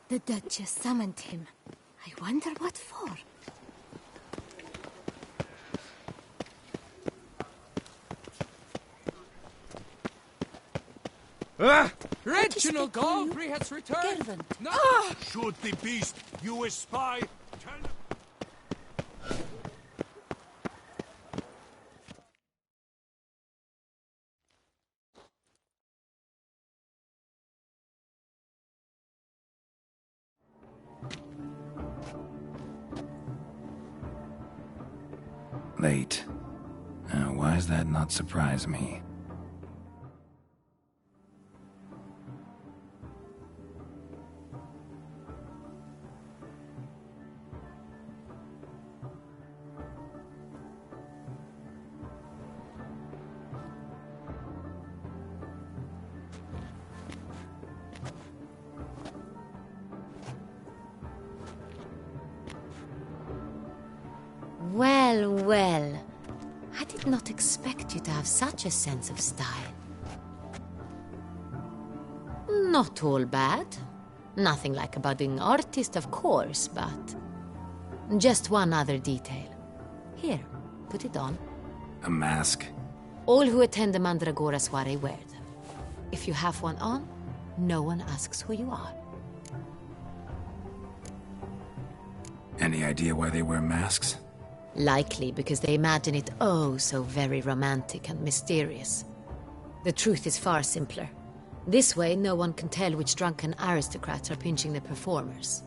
The Duchess summoned him. I wonder what for. Reginald Galbraith has returned! No! Shoot the beast, you a spy! Tell him. Late. Why does that not surprise me? Well, well. I did not expect you to have such a sense of style. Not all bad. Nothing like a budding artist, of course, but... just one other detail. Here, put it on. A mask? All who attend the Mandragora soiree wear them. If you have one on, no one asks who you are. Any idea why they wear masks? Likely because they imagine it oh so very romantic and mysterious. The truth is far simpler. This way, no one can tell which drunken aristocrats are pinching the performers.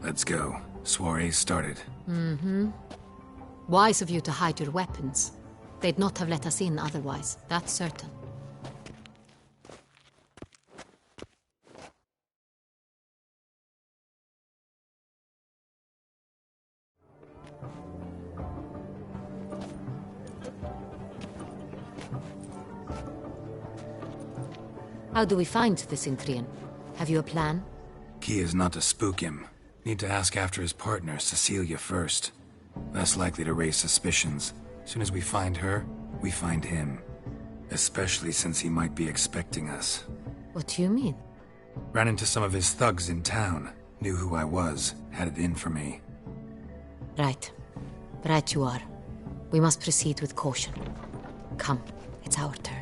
Let's go. Soiree started. Wise of you to hide your weapons. They'd not have let us in otherwise, that's certain. How do we find the Cintrian? Have you a plan? Key is not to spook him. Need to ask after his partner, Cecilia, first. Less likely to raise suspicions. Soon as we find her, we find him. Especially since he might be expecting us. What do you mean? Ran into some of his thugs in town. Knew who I was. Had it in for me. Right. Right you are. We must proceed with caution. Come, it's our turn.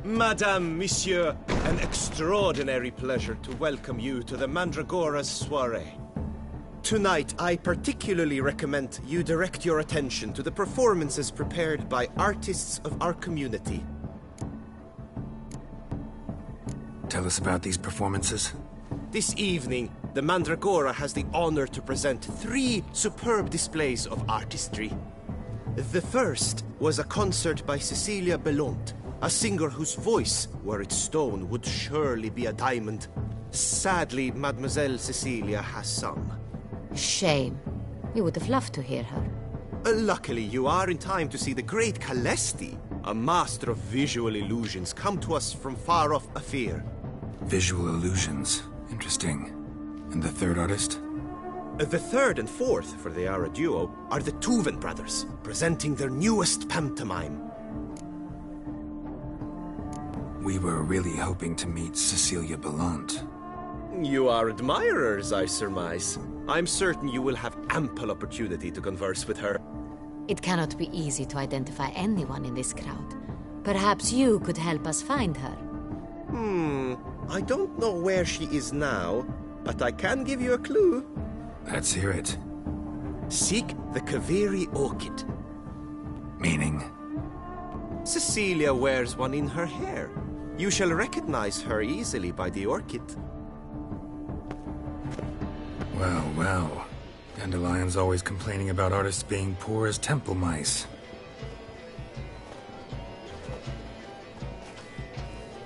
Madame, Monsieur, an extraordinary pleasure to welcome you to the Mandragora's soiree. Tonight, I particularly recommend you direct your attention to the performances prepared by artists of our community. Tell us about these performances. This evening, the Mandragora has the honor to present 3 superb displays of artistry. The first was a concert by Cecilia Belont, a singer whose voice, were it stone, would surely be a diamond. Sadly, Mademoiselle Cecilia has sung. Shame. We would have loved to hear her. Luckily, you are in time to see the great Calesti, a master of visual illusions, come to us from far off Afir. Visual illusions. Interesting. And the third artist? The third and fourth, for they are a duo, are the Tuven brothers, presenting their newest pantomime. We were really hoping to meet Cecilia Bellant. You are admirers, I surmise. I'm certain you will have ample opportunity to converse with her. It cannot be easy to identify anyone in this crowd. Perhaps you could help us find her. I don't know where she is now, but I can give you a clue. Let's hear it. Seek the Kaveri orchid. Meaning? Cecilia wears one in her hair. You shall recognize her easily by the orchid. Well, well. Dandelion's always complaining about artists being poor as temple mice.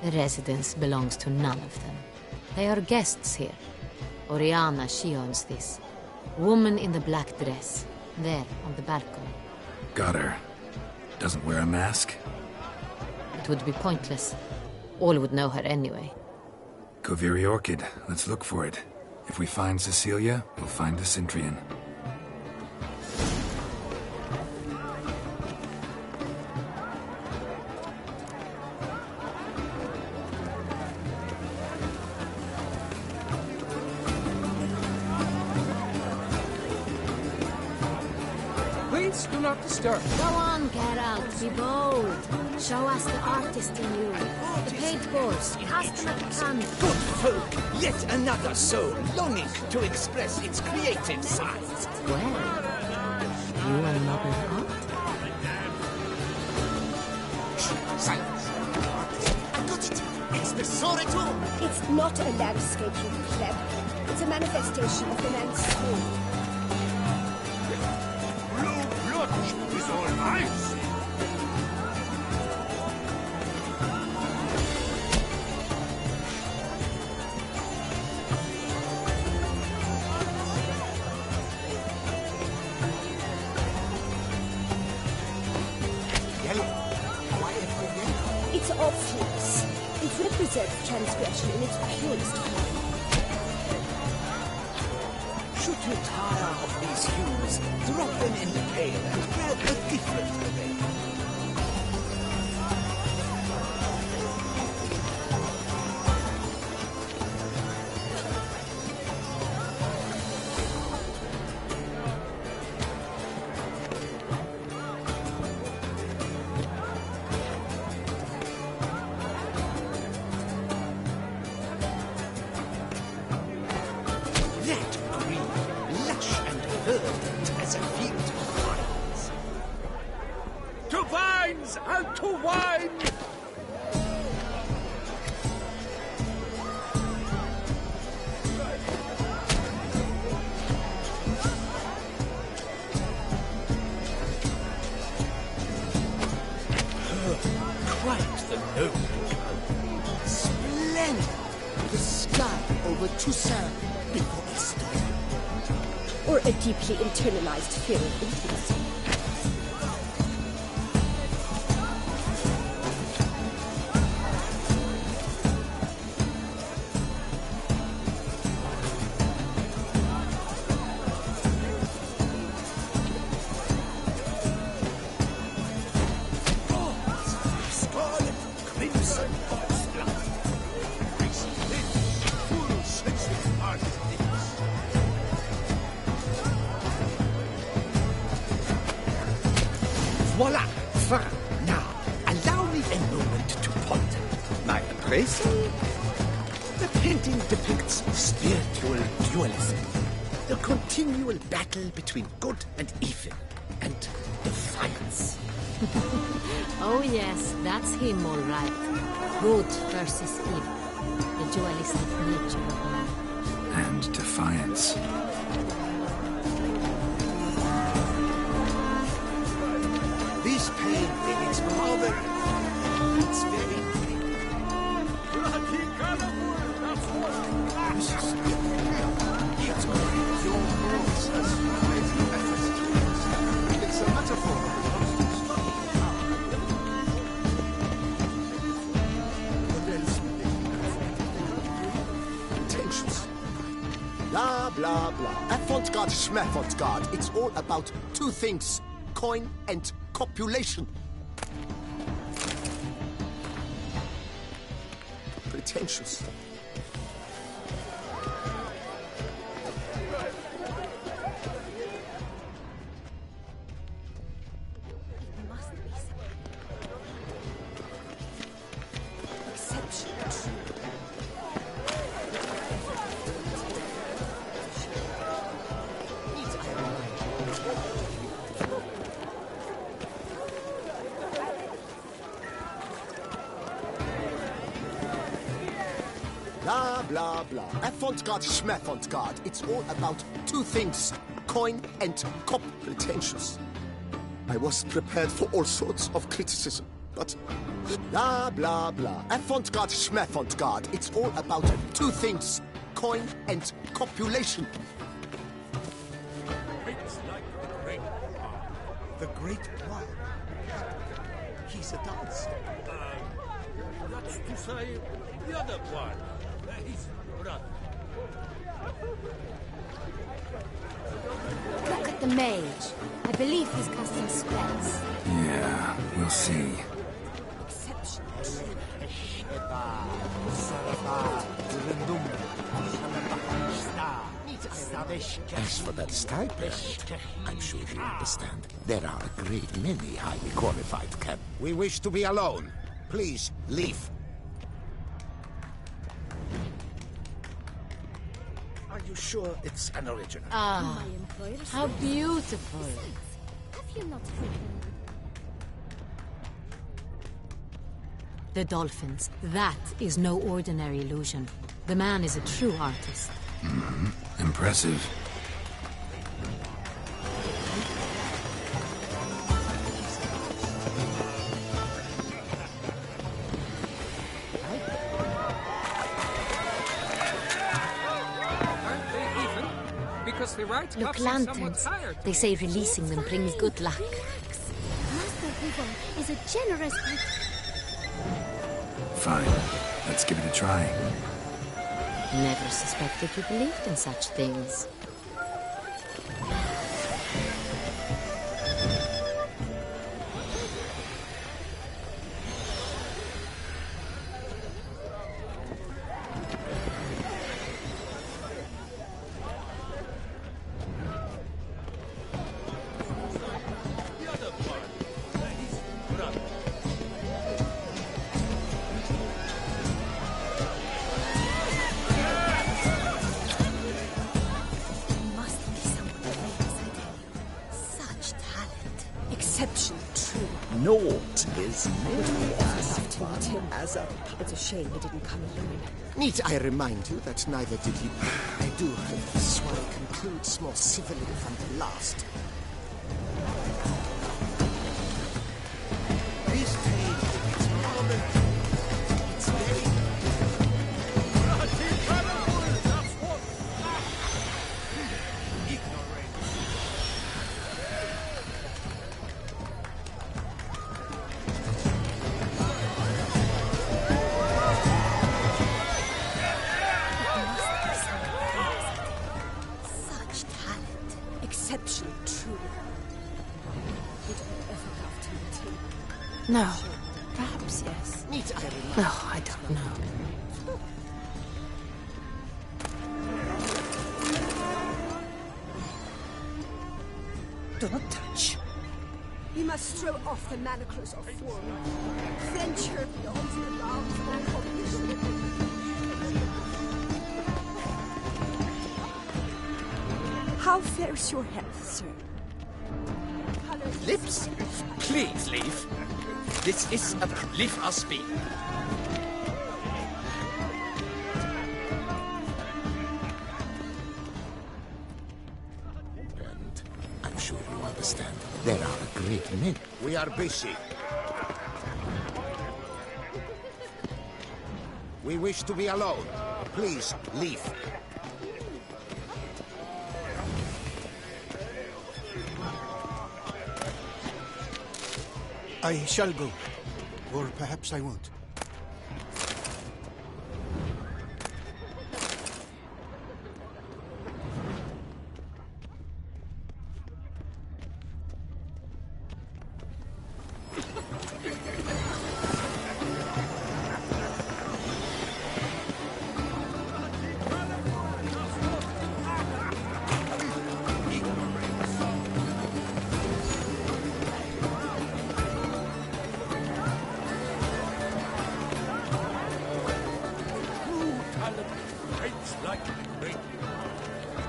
The residence belongs to none of them. They are guests here. Oriana, she owns this. Woman in the black dress. There, on the balcony. Got her. Doesn't wear a mask? It would be pointless. All would know her anyway. Kaveri orchid. Let's look for it. If we find Cecilia, we'll find the Cintrian. Silence! Do not disturb. Go on, Geralt, be bold. Show us the artist in you. The paid force, cast them at the canvas. Good folk, yet another soul longing to express its creative side. Well, you are not an art. Silence. I got it. It's the Sorito. It's not a landscape, you pleb. It's a manifestation of the man's soul. Blue blood is all I see. Yellow. Why every yellow? It's obvious. It represents transgression in its purest form. Should you tire of these hues, drop them in the pail and grab a different array. That green, lush and verdant as a field of vines. To vines and to wine! Quite the noble color. Splendid! The sky over Toussaint before Easter. Or a deeply internalized fear of intimacy. Scarlet, crimson, foxglove. Recently, full sensitive artist things. Voila! Fin! Now, allow me a moment to ponder. My appraisal? The painting depicts spiritual dualism. The continual battle between good and evil. And defiance. Oh yes, that's him all right. Good versus evil. The dualistic nature of man. And defiance. This painting is marvel. It's very pretty. This is it's great. Your words are surprising efforts. It's a metaphor. What else would they be? Intentions. Blah, blah, blah. Avant-garde, schmavant-garde. It's all about two things. Coin and copulation. Pretentious. It must be some exception. Blah, blah, blah. Avant-garde, schmavant-garde. It's all about two things. Coin and cop. Pretentious. I was prepared for all sorts of criticism, but... Blah, blah, blah. Avant-garde, schmavant-garde. It's all about two things. Coin and copulation. It's like the great The Great One. He's a dancer. that's to say, the other one. His brother. Look at the mage. I believe he's casting spells. Yeah, we'll see. Exception. Sarapa, Durandum, Shanapahista. As for that stipend, I'm sure you understand. There are a great many highly qualified can. We wish to be alone. Please, leave. Are you sure it's an original? Ah, how beautiful. Have you not written? The dolphins. That is no ordinary illusion. The man is a true artist. Impressive. Aren't they even? Because the right Look, cuffs are somewhat lanterns. tired. They say releasing them brings good luck. Master Hugo is a generous patron. Fine. Let's give it a try. Never suspected you believed in such things. The other one. He's brother. Must be someone famous, I tell you. Such talent. Exceptional, true. Naught is merely as Love to fun meet him. as a... It's a shame he didn't come alone. Need I remind you that neither did he... I do hope this one concludes more civilly than the last. This page, it's rather... It's very... Such talent. Exceptional, true. You don't ever love to meet him. No. Perhaps yes. Need I remind No, I don't know. Do not touch. We must throw off the manacles of form. Venture beyond the bounds of cognition. How fares your health, sir? Lips? Please leave. This is a... Leave us be. And I'm sure you understand. There are a great many. We are busy. We wish to be alone. Please, leave. I shall go. Or perhaps I won't.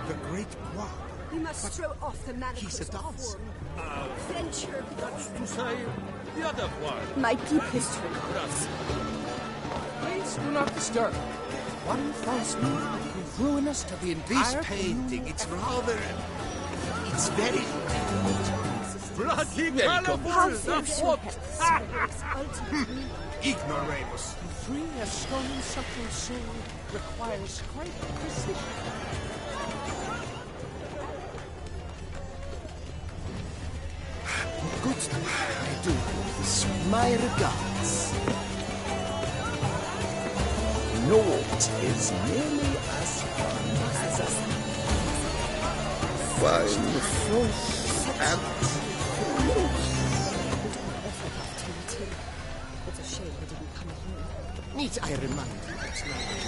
The Great War. We must throw off the manacles He's a of dance. form. Venture That's beyond to say, the other one. my deep history. Please do not disturb. One false move would be ruinous to the This entire painting, it's rather... It's very... Bloody How colorful! fares your health, sir? Ultimately, Ignoramus. To free a stone subtle soul requires great precision. Good. I do hope this. My regards. Naught is merely as fun as a... Fine force and... it's a shame he didn't come alone. Need I remind you that neither...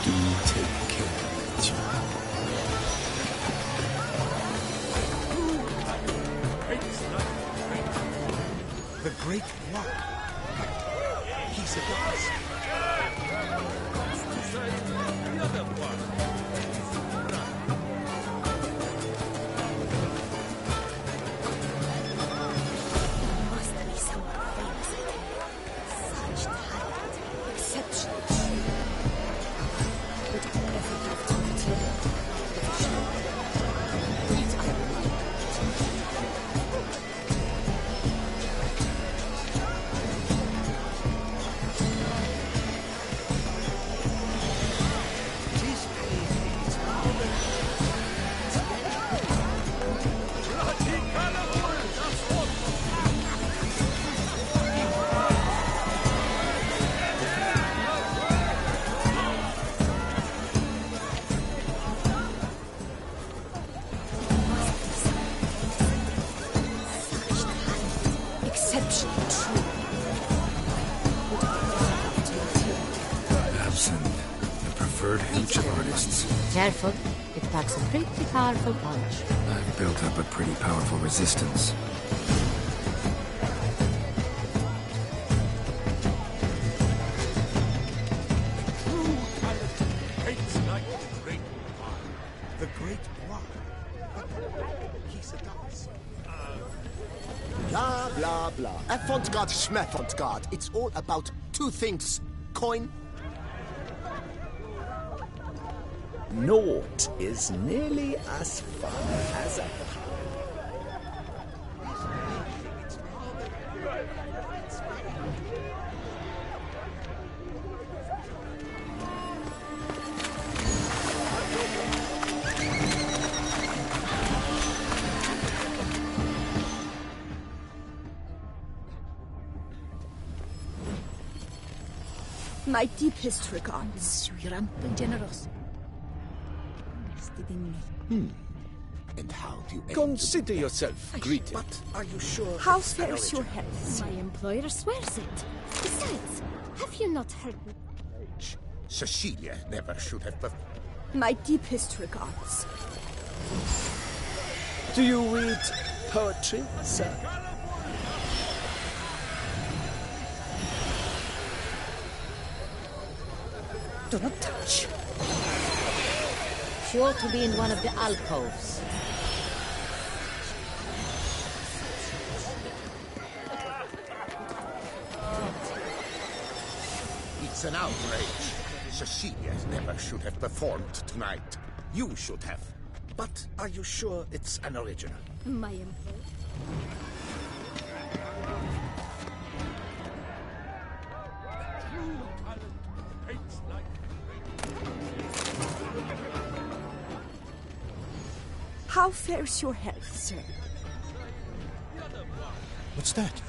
Do take care, child. great one. He's a goddess. The other one. Must be someone famous again. Such talent. Exceptional. Would I ever have to return? Careful, it packs a pretty powerful punch. I've built up a pretty powerful resistance. The great one. He's a goddess. Blah, blah, blah. Avant-garde, schmeffant-garde. It's all about two things. Coin. Naught is nearly as fun as a My deepest regards. And how do you Consider yourself greeted. But are you sure? How it's fares your original? health? My employer swears it. Besides, have you not heard me? Cecilia never should have. My deepest regards. Do you read poetry, sir? Do not touch. She ought to be in one of the alcoves. It's an outrage. Cecilia never should have performed tonight. You should have. But are you sure it's an original? My employer. How fares your health, sir? What's that?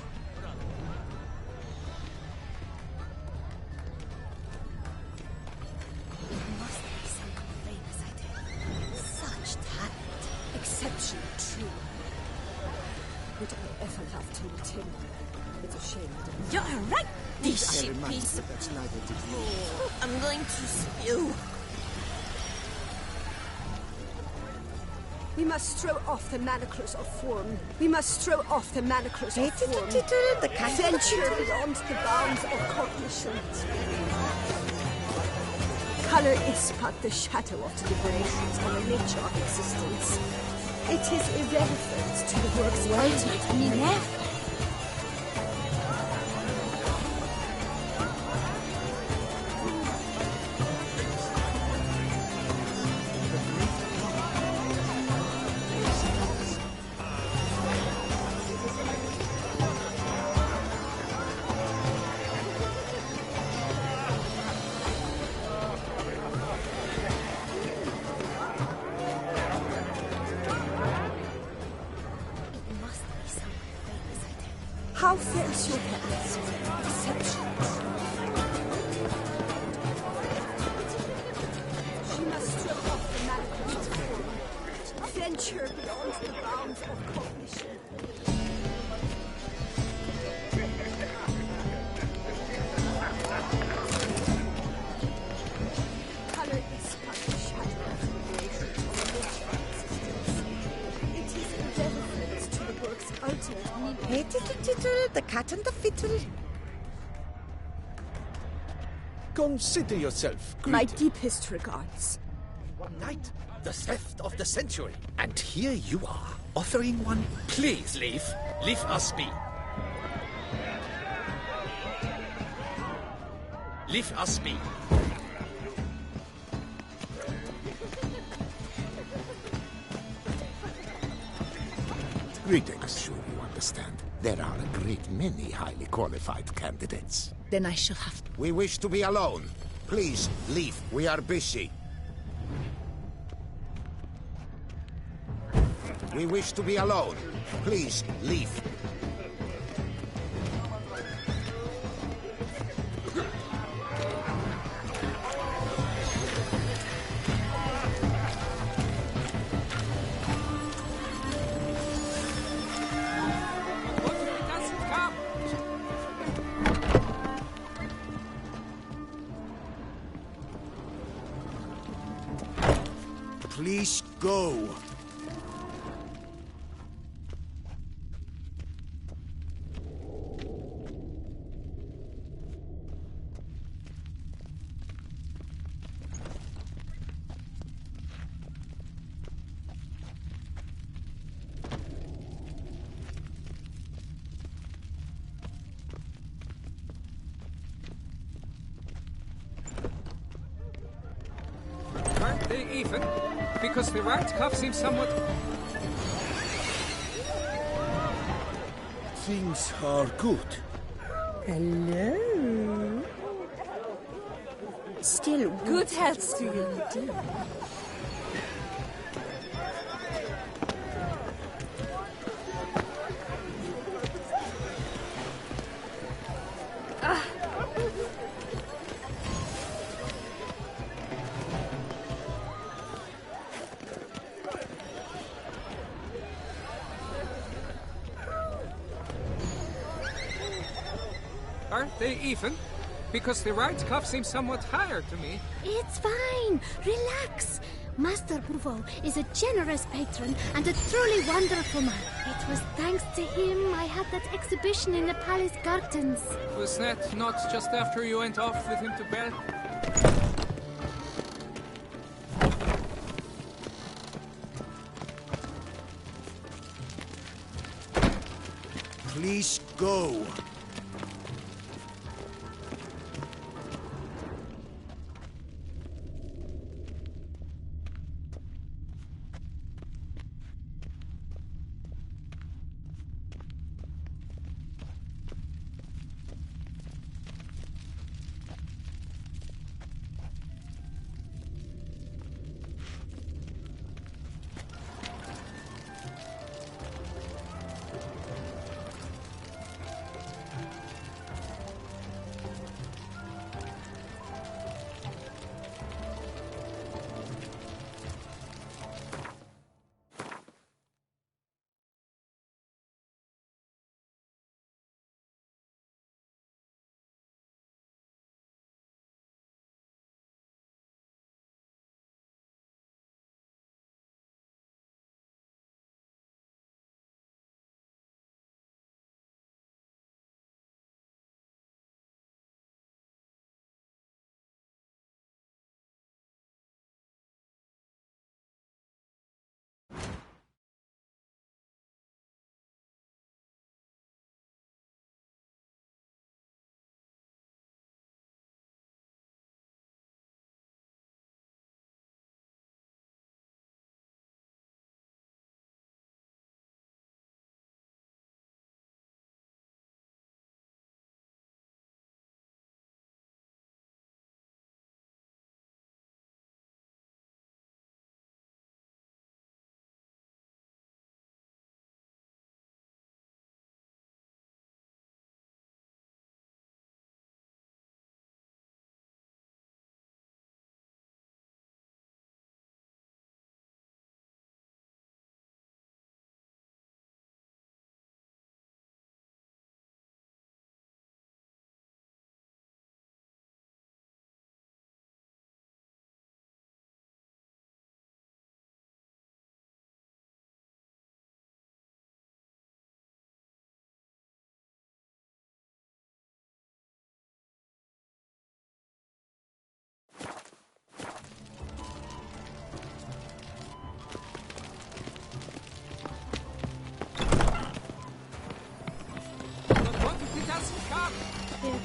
Must be someone famous, I tell you. Such talent. Exceptional, true. Would I ever have to return? It's a shame. You're right, this shit piece. That's neither did you. I'm going to spew. We must throw off the manacles of form. We must throw off the manacles of form. Venture beyond the bounds of cognition. Color is but the shadow of the liberations on the nature of existence. It is irrelevant to the work's ultimate meaning. How fares your health? Exceptional. She must throw off the manacles of form. Venture beyond the bounds of cognition. Color is but the shadow of the liberations of the nature of existence. It is irrelevant to the work's ultimate meaning. Tittle, tittle, the cat and the fiddle. Consider yourself My greeted. deepest regards. One night, the theft of the century. And here you are, offering one. Please leave. Leave us be. Leave us be. Greetings. I'm sure you understand. There are a great many highly qualified candidates. Then I shall have to. We wish to be alone. Please, leave. We are busy. We wish to be alone. Please, leave. Please go. Aren't they even? Because the right cuff seems somewhat... Things are good. Hello. Still, Good health to you. indeed. Aren't they even? Because the right cuff seems somewhat higher to me. It's fine. Relax. Master Bouveau is a generous patron and a truly wonderful man. It was thanks to him I had that exhibition in the palace gardens. Was that not just after you went off with him to bed? Please go.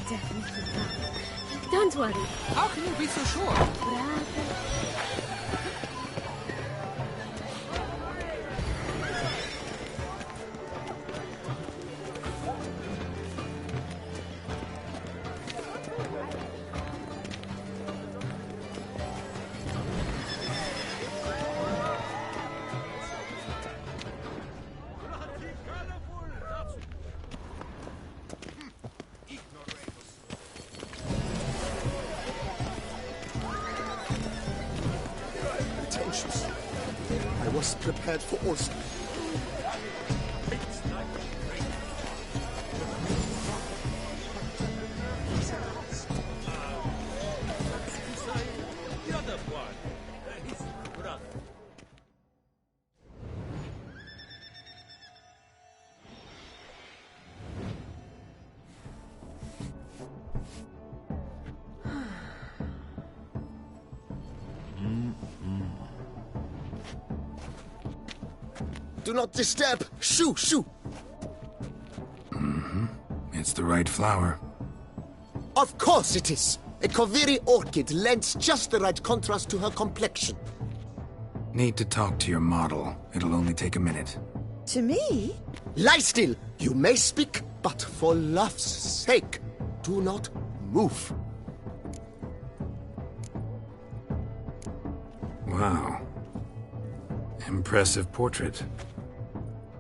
definitely come. Don't worry. How can you be so sure? Bravo. I was prepared for all stuff. The other one. His brother. Do not disturb! Shoo, shoo! It's the right flower. Of course it is! A Koviri orchid lends just the right contrast to her complexion. Need to talk to your model. It'll only take a minute. To me? Lie still! You may speak, but for love's sake, do not move. Wow. Impressive portrait.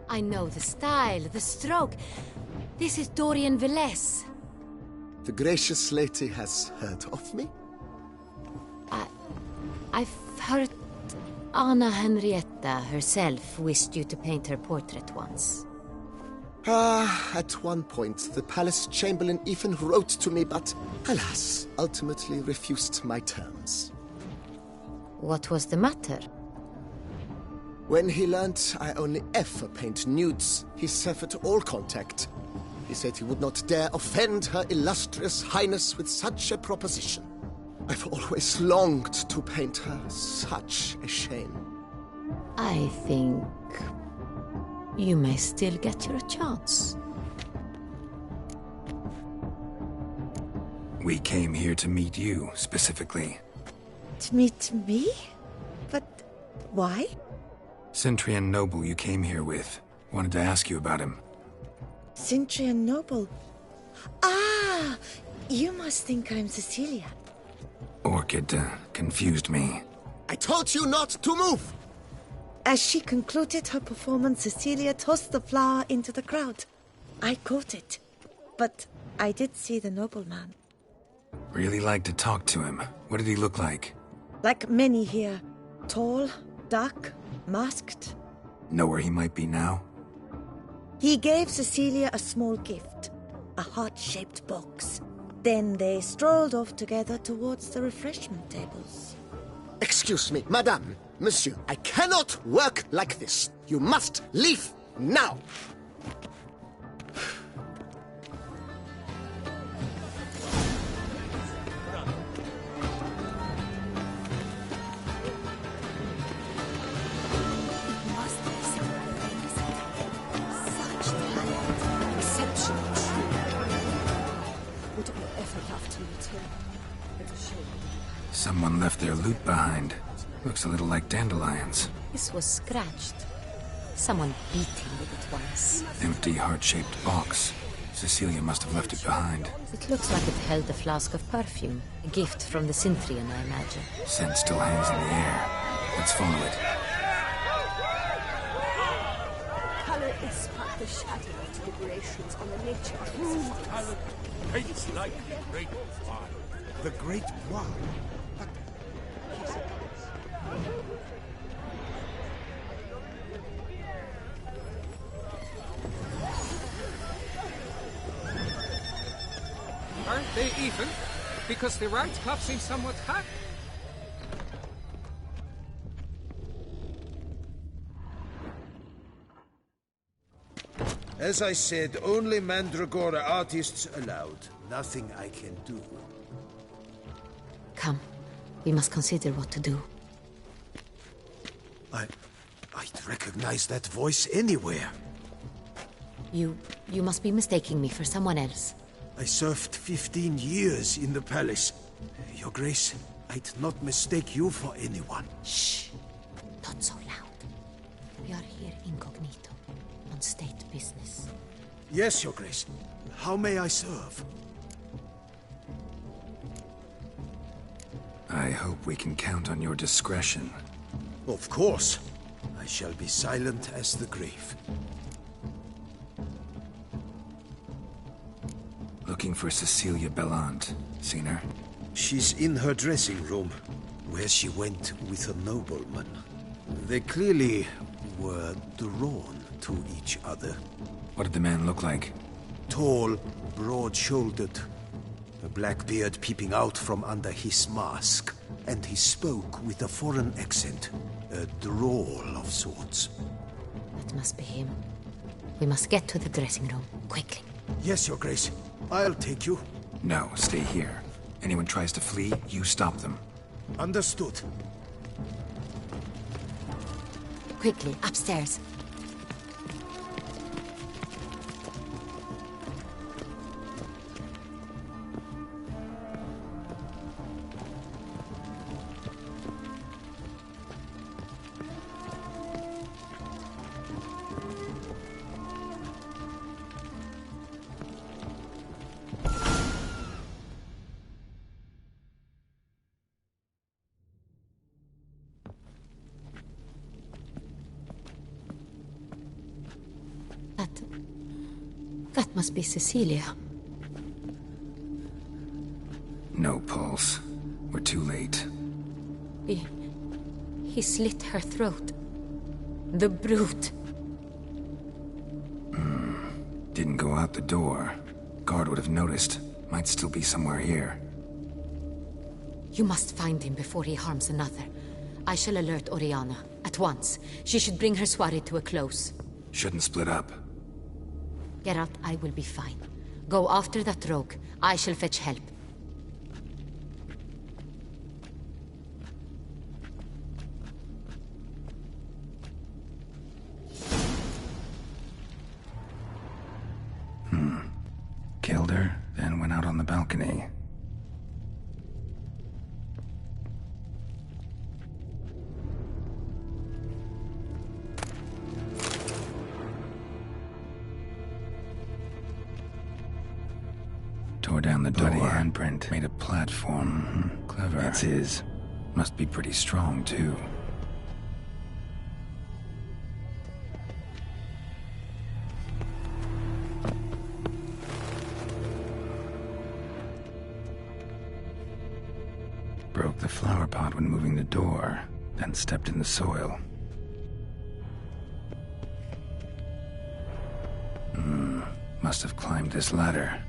I know the style, the stroke. This is Dorian Velez. The gracious lady has heard of me? I've heard Anna Henrietta herself wished you to paint her portrait once. At one point, the palace chamberlain even wrote to me, but alas, ultimately refused my terms. What was the matter? When he learnt I only ever paint nudes, he severed all contact. He said he would not dare offend her illustrious highness with such a proposition. I've always longed to paint her. Such a shame. I think you may still get your chance. We came here to meet you, specifically. To meet me? But why? Cintrian noble you came here with. Wanted to ask you about him. Cintrian noble. Ah! You must think I'm Cecilia. Orchid confused me. I told you not to move! As she concluded her performance, Cecilia tossed the flower into the crowd. I caught it. But I did see the nobleman. Really like to talk to him. What did he look like? Like many here. Tall, dark, masked. Know where he might be now? He gave Cecilia a small gift, a heart-shaped box. Then they strolled off together towards the refreshment tables. Excuse me, madame, monsieur, I cannot work like this. You must leave now. Someone left their loot behind. Looks a little like dandelions. This was scratched. Someone beat him with it once. Empty heart-shaped box. Cecilia must have left it behind. It looks like it held a flask of perfume. A gift from the Cintrian, I imagine. Scent still hangs in the air. Let's follow it. Color is but the shadow of deliberations on the nature of this Talent paints like the great one. The Great One? But Aren't they even? Because the right cuff seems somewhat hot. as I said, only Mandragora artists allowed. Nothing I can do. Come. We must consider what to do. I'd recognize that voice anywhere. You must be mistaking me for someone else. I served 15 years in the palace. Your Grace, I'd not mistake you for anyone. Shh! Not so loud. We are here incognito, on state business. Yes, Your Grace. How may I serve? I hope we can count on your discretion. Of course. I shall be silent as the grave. Looking for Cecilia Bellant. Seen her? She's in her dressing room, where she went with a nobleman. They clearly were drawn to each other. What did the man look like? Tall, broad-shouldered, a black beard peeping out from under his mask, and he spoke with a foreign accent, a drawl of sorts. That must be him. We must get to the dressing room, quickly. Yes, Your Grace. I'll take you. No, stay here. Anyone tries to flee, you stop them. Understood. Quickly, upstairs. That must be Cecilia. No pulse. We're too late. He slit her throat. The brute. Didn't go out the door. Guard would have noticed. Might still be somewhere here. You must find him before he harms another. I shall alert Oriana. At once. She should bring her soirée to a close. Shouldn't split up. Geralt, I will be fine. Go after that rogue. I shall fetch help. Killed her, then went out on the balcony. Tore down the door. Bloody handprint. Made a platform. Clever. That's his. Must be pretty strong, too. Broke the flower pot when moving the door, then stepped in the soil. Must have climbed this ladder.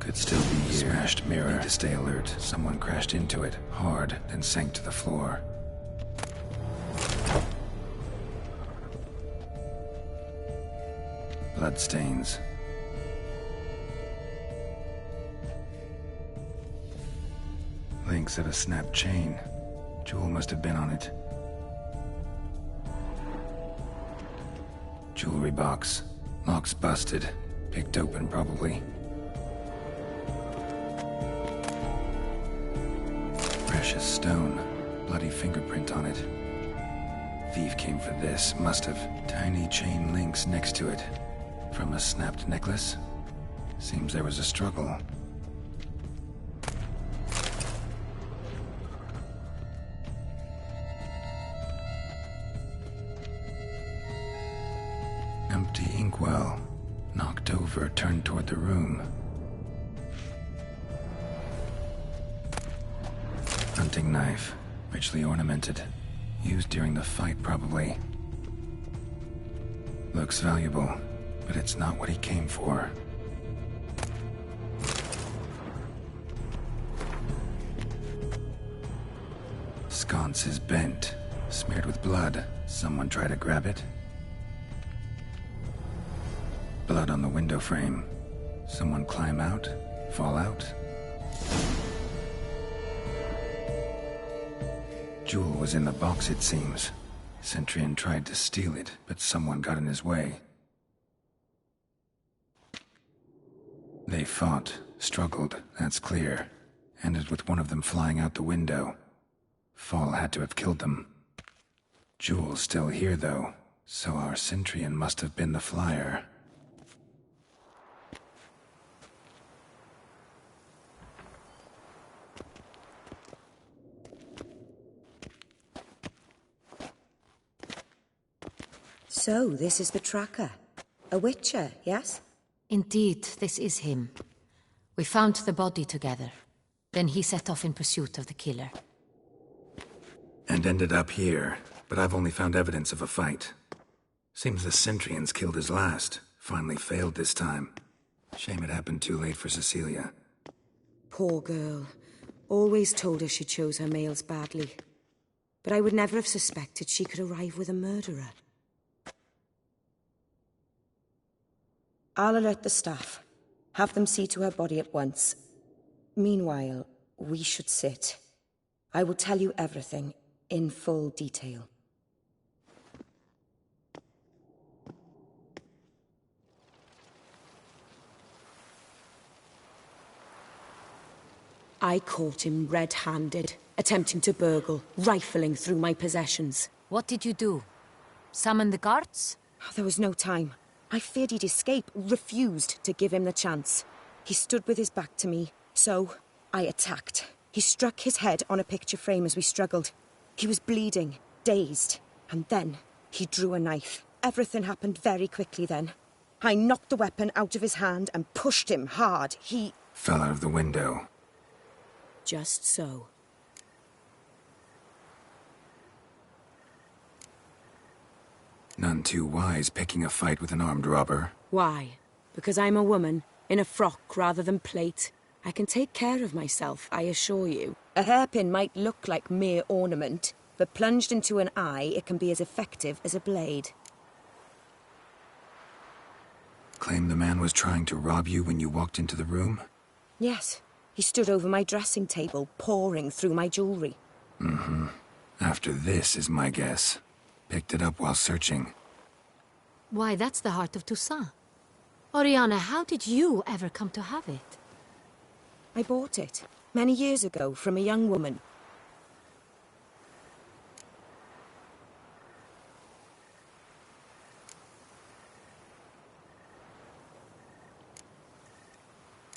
Could still be here. Smashed mirror. Need to stay alert. Someone crashed into it, hard, then sank to the floor. Bloodstains. Links of a snapped chain. Jewel must have been on it. Jewelry box. Lock's busted. Picked open, probably. Precious stone. Bloody fingerprint on it. Thief came for this. Must have. Tiny chain links next to it. From a snapped necklace? Seems there was a struggle. Empty inkwell. Knocked over, turned toward the room. Hunting knife. Richly ornamented. Used during the fight, probably. Looks valuable. but it's not what he came for. Sconce is bent, smeared with blood. Someone try to grab it? Blood on the window frame. Someone climb out? Fall out? Jewel was in the box, it seems. Centurion tried to steal it, but someone got in his way. They fought, struggled, that's clear. Ended with one of them flying out the window. Fall had to have killed them. Jewel's still here, though, so our Centurion must have been the flyer. So, this is the tracker. A witcher, yes? Indeed, this is him. We found the body together. Then he set off in pursuit of the killer. And ended up here, but I've only found evidence of a fight. Seems the Centurions killed his last. Finally failed this time. Shame it happened too late for Cecilia. Poor girl. Always told her she chose her males badly. But I would never have suspected she could arrive with a murderer. I'll alert the staff. Have them see to her body at once. Meanwhile, we should sit. I will tell you everything, in full detail. I caught him red-handed, attempting to burgle, rifling through my possessions. What did you do? Summon the guards? There was no time. I feared he'd escape, refused to give him the chance. He stood with his back to me, so I attacked. He struck his head on a picture frame as we struggled. He was bleeding, dazed, and then he drew a knife. Everything happened very quickly then. I knocked the weapon out of his hand and pushed him hard. He fell out of the window. Just so. None too wise picking a fight with an armed robber. Why? Because I'm a woman, in a frock rather than plate. I can take care of myself, I assure you. A hairpin might look like mere ornament, but plunged into an eye, it can be as effective as a blade. Claim the man was trying to rob you when you walked into the room? Yes. He stood over my dressing table, pouring through my jewelry. Mm-hmm. After this is my guess. Picked it up while searching. Why, that's the heart of Toussaint. Oriana, how did you ever come to have it? I bought it, many years ago, from a young woman.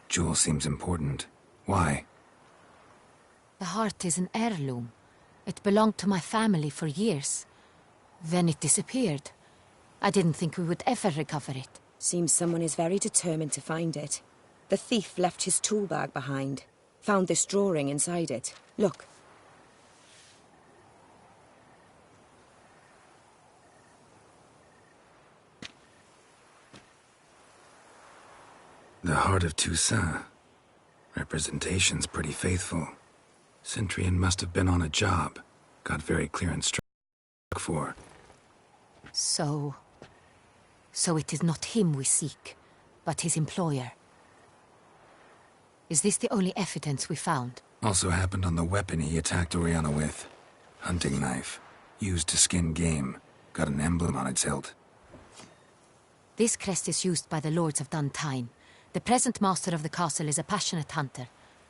Jewel seems important. Why? The heart is an heirloom. It belonged to my family for years. Then it disappeared. I didn't think we would ever recover it. Seems someone is very determined to find it. The thief left his tool bag behind. Found this drawing inside it. Look. The heart of Toussaint. Representation's pretty faithful. Centurion must have been on a job. Got very clear instructions for. So it is not him we seek, but his employer. Is this the only evidence we found? Also happened on the weapon he attacked Oriana with. Hunting knife. Used to skin game. Got an emblem on its hilt. This crest is used by the Lords of Duntine. The present master of the castle is a passionate hunter.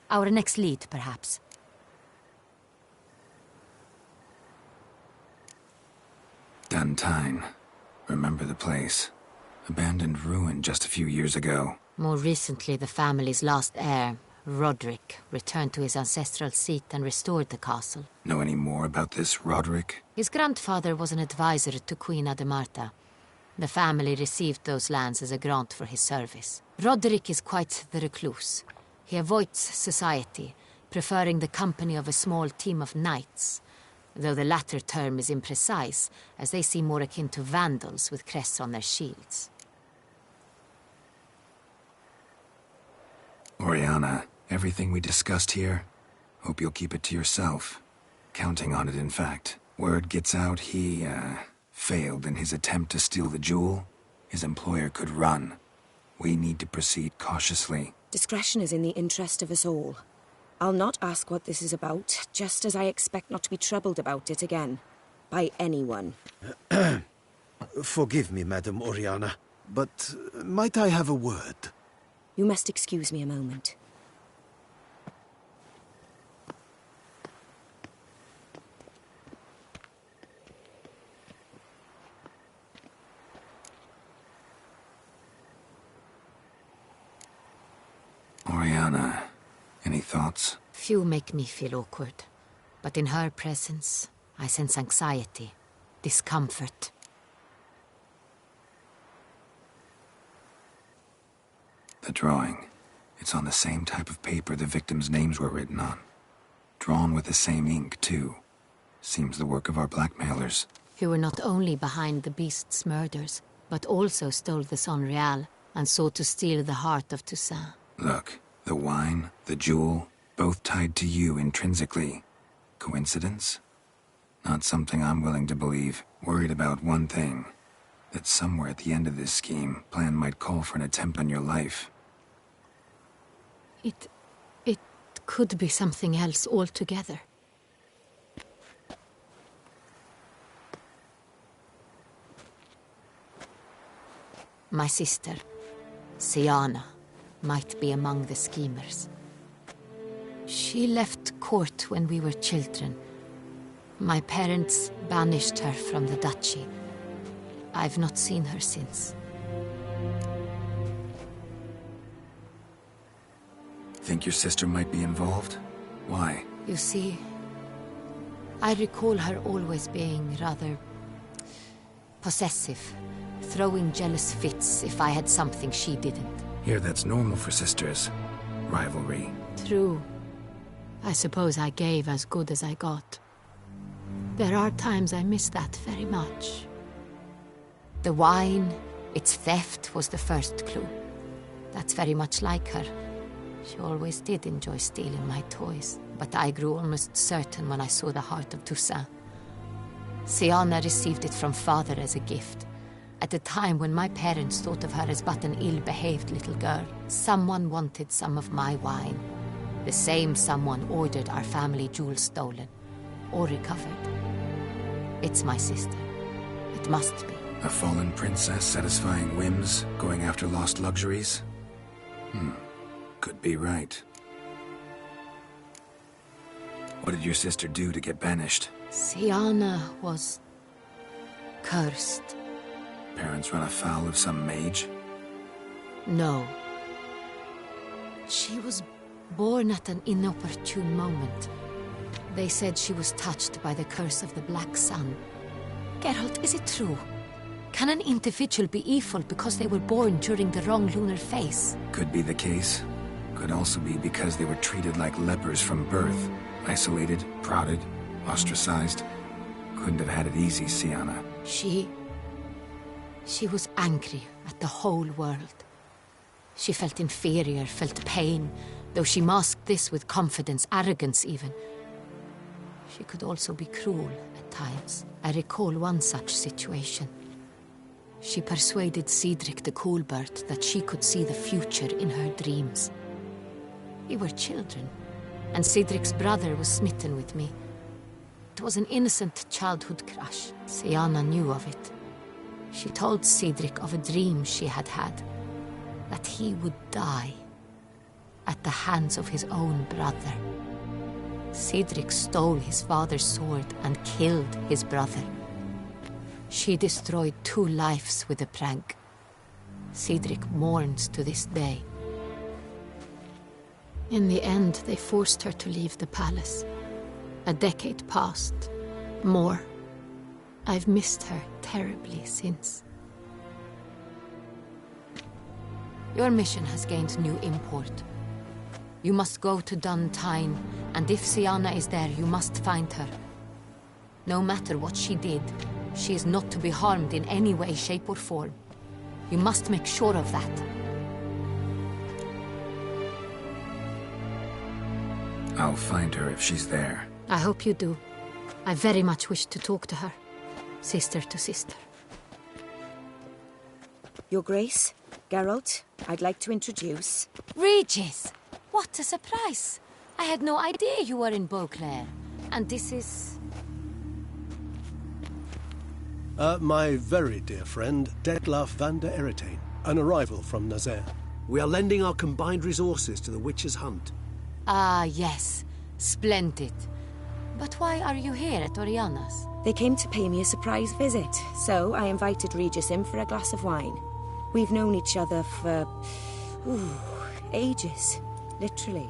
Our next lead, perhaps. Duntine. Remember the place. Abandoned ruin just a few years ago. More recently, the family's last heir, Roderick, returned to his ancestral seat and restored the castle. Know any more about this Roderick? His grandfather was an advisor to Queen Ademarta. The family received those lands as a grant for his service. Roderick is quite the recluse. He avoids society, preferring the company of a small team of knights, though the latter term is imprecise, as they seem more akin to vandals with crests on their shields. Oriana, everything we discussed here, hope you'll keep it to yourself. Counting on it, in fact. Word gets out he, failed in his attempt to steal the jewel. His employer could run. We need to proceed cautiously. Discretion is in the interest of us all. I'll not ask what this is about, just as I expect not to be troubled about it again. By anyone. Forgive me, Madam Oriana, but might I have a word? You must excuse me a moment. Oriana, any thoughts? Few make me feel awkward, but in her presence, I sense anxiety, discomfort. The drawing. It's on the same type of paper the victims' names were written on. Drawn with the same ink, too. Seems the work of our blackmailers. Who were not only behind the beast's murders, but also stole the Son Real and sought to steal the heart of Toussaint. Look, the wine, the jewel, both tied to you intrinsically. Coincidence? Not something I'm willing to believe. Worried about one thing. That somewhere at the end of this scheme, plan might call for an attempt on your life. It could be something else altogether. My sister, Siana, might be among the schemers. She left court when we were children. My parents banished her from the duchy. I've not seen her since. Think your sister might be involved? Why? You see, I recall her always being rather possessive, throwing jealous fits if I had something she didn't. Here, that's normal for sisters. Rivalry. True. I suppose I gave as good as I got. There are times I miss that very much. The wine, its theft, was the first clue. That's very much like her. She always did enjoy stealing my toys, but I grew almost certain when I saw the heart of Toussaint. Siana received it from father as a gift. At a time when my parents thought of her as but an ill-behaved little girl, someone wanted some of my wine. The same someone ordered our family jewels stolen, or recovered. It's my sister. It must be. A fallen princess satisfying whims, going after lost luxuries? Could be right. What did your sister do to get banished? Siana was cursed. Parents run afoul of some mage? No. She was born at an inopportune moment. They said she was touched by the curse of the Black Sun. Geralt, is it true? Can an individual be evil because they were born during the wrong lunar phase? Could be the case. Could also be because they were treated like lepers from birth. Isolated, prodded, ostracized. Couldn't have had it easy, Siana. She was angry at the whole world. She felt inferior, felt pain, though she masked this with confidence, arrogance even. She could also be cruel at times. I recall one such situation. She persuaded Cedric the Coolbird that she could see the future in her dreams. We were children, and Cedric's brother was smitten with me. It was an innocent childhood crush. Siana knew of it. She told Cedric of a dream she had had, that he would die at the hands of his own brother. Cedric stole his father's sword and killed his brother. She destroyed 2 lives with a prank. Cedric mourns to this day. In the end, they forced her to leave the palace. A decade passed. More. I've missed her terribly since. Your mission has gained new import. You must go to Duntine, and if Siana is there, you must find her. No matter what she did, she is not to be harmed in any way, shape, or form. You must make sure of that. I'll find her if she's there. I hope you do. I very much wish to talk to her. Sister to sister. Your Grace, Geralt, I'd like to introduce... Regis! What a surprise! I had no idea you were in Beauclair. And this is... My very dear friend, Detlaf van der Eritane, an arrival from Nazaire. We are lending our combined resources to the Witcher's hunt. Ah, yes. Splendid. But why are you here at Oriana's? They came to pay me a surprise visit, so I invited Regis in for a glass of wine. We've known each other for... ages. Literally.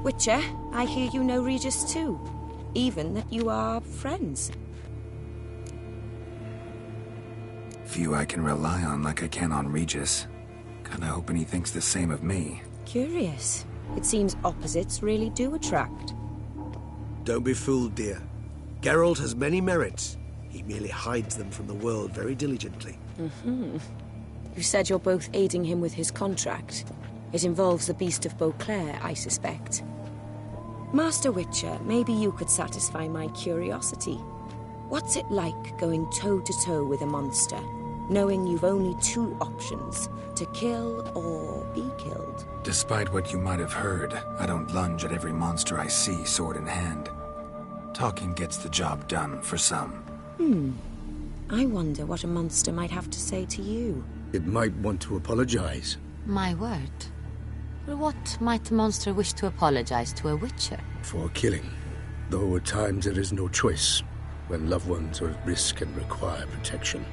Witcher, I hear you know Regis too. Even that you are friends. Few I can rely on like I can on Regis. Kinda hoping he thinks the same of me. Curious. It seems opposites really do attract. Don't be fooled, dear. Geralt has many merits. He merely hides them from the world very diligently. You said you're both aiding him with his contract. It involves the Beast of Beauclair, I suspect. Master Witcher, maybe you could satisfy my curiosity. What's it like going toe-to-toe with a monster, knowing you've only two options, to kill or be killed? Despite what you might have heard, I don't lunge at every monster I see sword in hand. Talking gets the job done, for some. I wonder what a monster might have to say to you. It might want to apologize. My word. For what might a monster wish to apologize to a Witcher? For killing. Though at times there is no choice, when loved ones are at risk and require protection.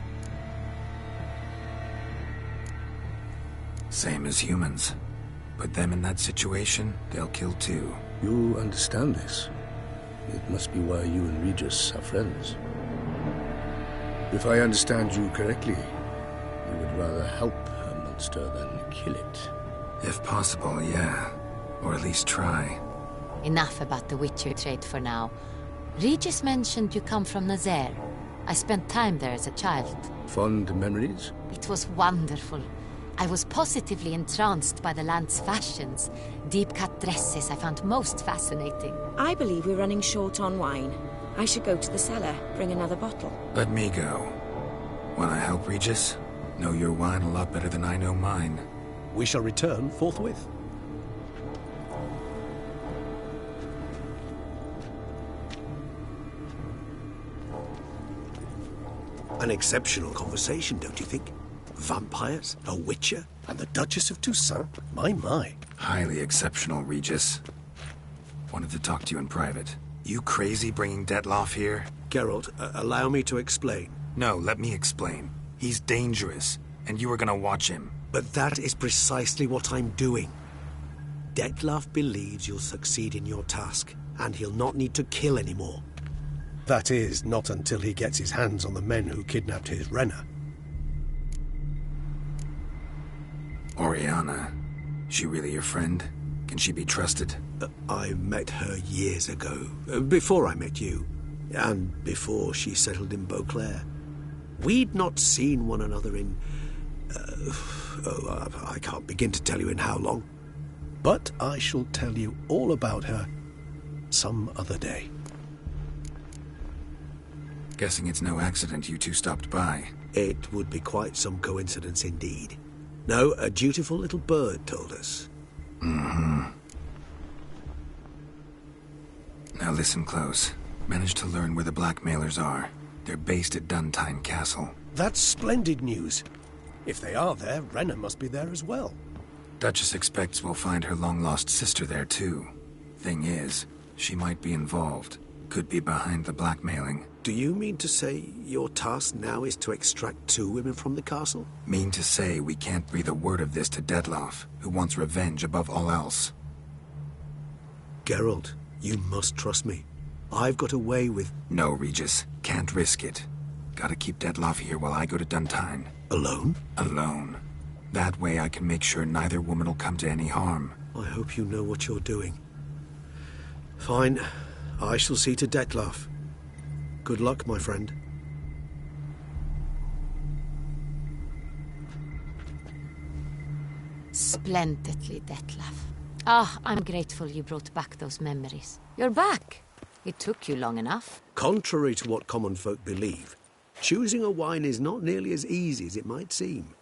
Same as humans. Put them in that situation, they'll kill too. You understand this. It must be why you and Regis are friends. If I understand you correctly, you would rather help a monster than kill it. If possible, yeah. Or at least try. Enough about the Witcher trade for now. Regis mentioned you come from Nazaire. I spent time there as a child. Fond memories? It was wonderful. I was positively entranced by the land's fashions. Deep-cut dresses I found most fascinating. I believe we're running short on wine. I should go to the cellar, bring another bottle. Let me go. Wanna help, Regis? Know your wine a lot better than I know mine. We shall return forthwith. An exceptional conversation, don't you think? Vampires, a witcher, and the Duchess of Toussaint. My. Highly exceptional, Regis. Wanted to talk to you in private. You crazy bringing Detlaf here? Geralt, allow me to explain. No, let me explain. He's dangerous, and you are gonna watch him. But that is precisely what I'm doing. Detlaf believes you'll succeed in your task, and he'll not need to kill anymore. That is, not until he gets his hands on the men who kidnapped his Renna. Oriana, she really your friend? Can she be trusted? I met her years ago, before I met you, and before she settled in Beauclair. We'd not seen one another in... I can't begin to tell you in how long. But I shall tell you all about her some other day. Guessing it's no accident you two stopped by. It would be quite some coincidence indeed. No, a dutiful little bird told us. Now listen close. Managed to learn where the blackmailers are. They're based at Duntine Castle. That's splendid news. If they are there, Renna must be there as well. Duchess expects we'll find her long-lost sister there too. Thing is, she might be involved. Could be behind the blackmailing. Do you mean to say your task now is to extract 2 women from the castle? Mean to say we can't breathe a word of this to Detlaf, who wants revenge above all else. Geralt, you must trust me. I've got away with... No, Regis. Can't risk it. Gotta keep Detlaf here while I go to Duntine. Alone? Alone. That way I can make sure neither woman will come to any harm. I hope you know what you're doing. Fine. I shall see to Detlaf. Good luck, my friend. Splendidly, Detlaf. Ah, I'm grateful you brought back those memories. You're back. It took you long enough. Contrary to what common folk believe, choosing a wine is not nearly as easy as it might seem.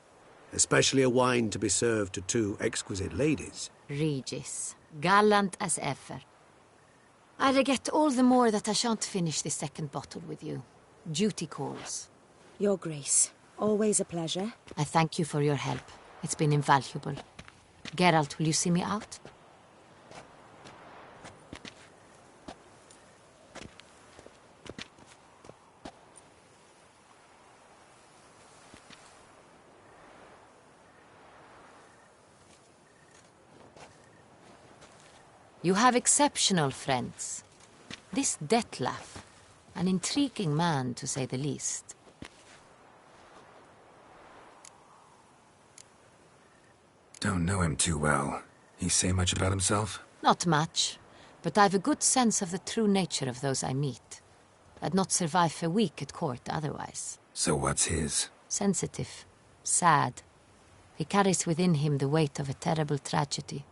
Especially a wine to be served to two exquisite ladies. Regis, gallant as ever. I regret all the more that I shan't finish this second bottle with you. Duty calls. Your Grace, always a pleasure. I thank you for your help. It's been invaluable. Geralt, will you see me out? You have exceptional friends. This Detlef, an intriguing man to say the least. Don't know him too well. He say much about himself? Not much, but I've a good sense of the true nature of those I meet. I'd not survive a week at court otherwise. So what's his? Sensitive, sad. He carries within him the weight of a terrible tragedy.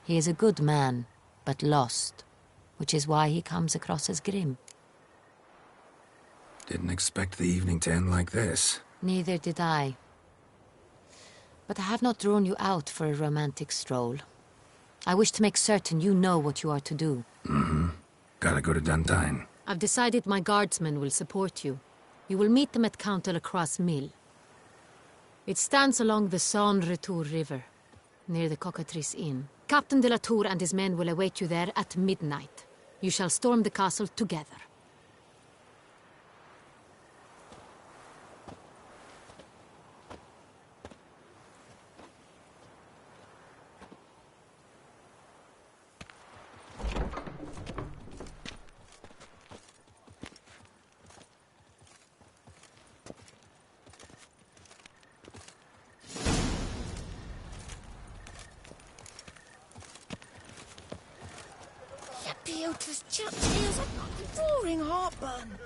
He is a good man, but lost, which is why he comes across as grim. Didn't expect the evening to end like this. Neither did I. But I have not drawn you out for a romantic stroll. I wish to make certain you know what you are to do. Mm-hmm. Gotta go to Duntine. I've decided my guardsmen will support you. You will meet them at Count Delacroix' mill. It stands along the Saône-Retour River, near the Cockatrice Inn. Captain de la Tour and his men will await you there at midnight. You shall storm the castle together. Piotr's chapped ears are roaring heartburn.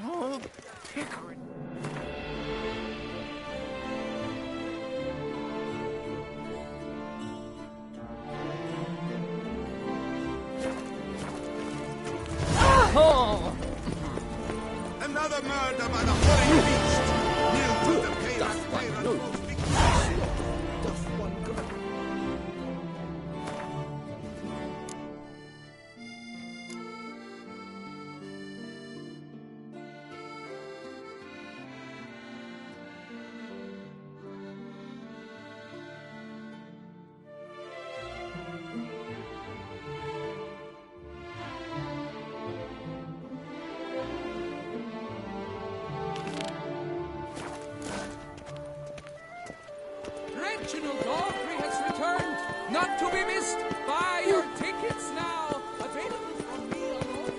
No, Pickering. Oh! Another murder by the horrid beast! Kneel to the Reginald Daughtry has returned, not to be missed. Buy your tickets now. Available from me alone.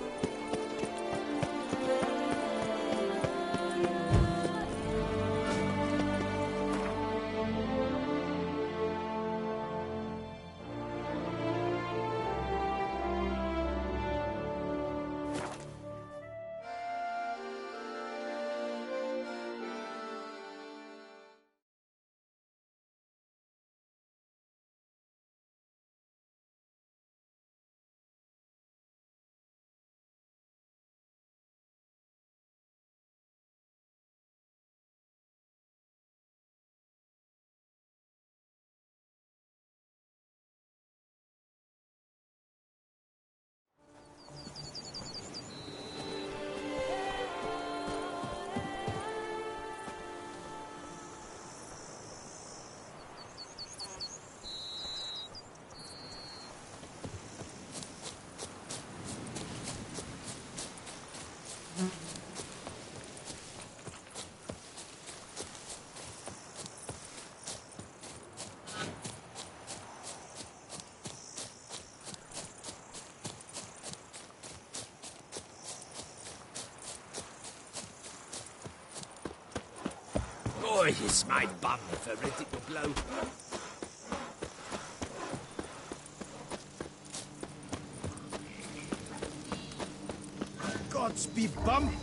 Yes, my bum if I ready to blow. Godspeed, bum.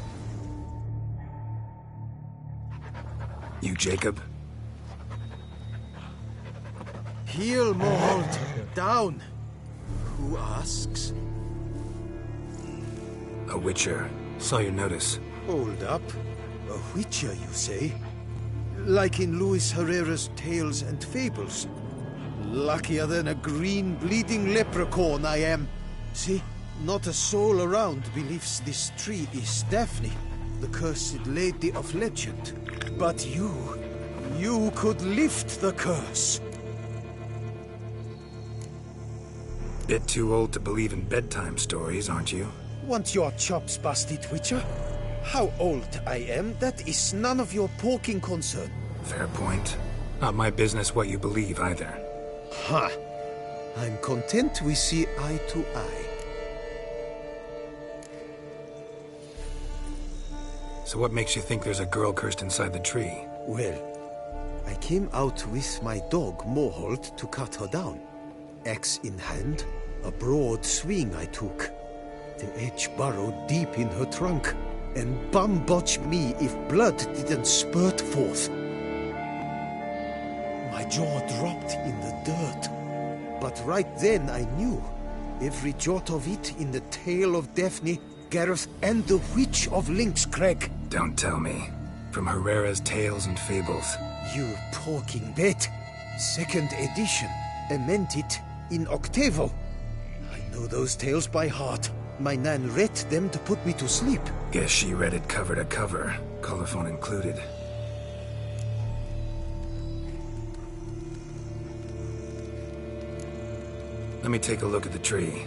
You Jacob? Heel, Moholt. Down. Who asks? A witcher. Saw your notice. Hold up. A witcher, you say? Like in Luis Herrera's Tales and Fables. Luckier than a green, bleeding leprechaun I am. See, not a soul around believes this tree is Daphne, the cursed lady of legend. But you could lift the curse. Bit too old to believe in bedtime stories, aren't you? Want your chops busted, witcher? How old I am, that is none of your porking concern. Fair point. Not my business what you believe, either. Ha! I'm content we see eye to eye. So what makes you think there's a girl cursed inside the tree? Well, I came out with my dog, Moholt, to cut her down. Axe in hand, a broad swing I took. The edge burrowed deep in her trunk, and bum botch me if blood didn't spurt forth. My jaw dropped in the dirt. But right then I knew. Every jot of it in the tale of Daphne, Gareth, and the Witch of Lynx Crag. Don't tell me. From Herrera's Tales and Fables. You porking bet. Second edition. Amended in octavo. I know those tales by heart. My nan read them to put me to sleep. Guess she read it cover to cover, colophon included. Let me take a look at the tree.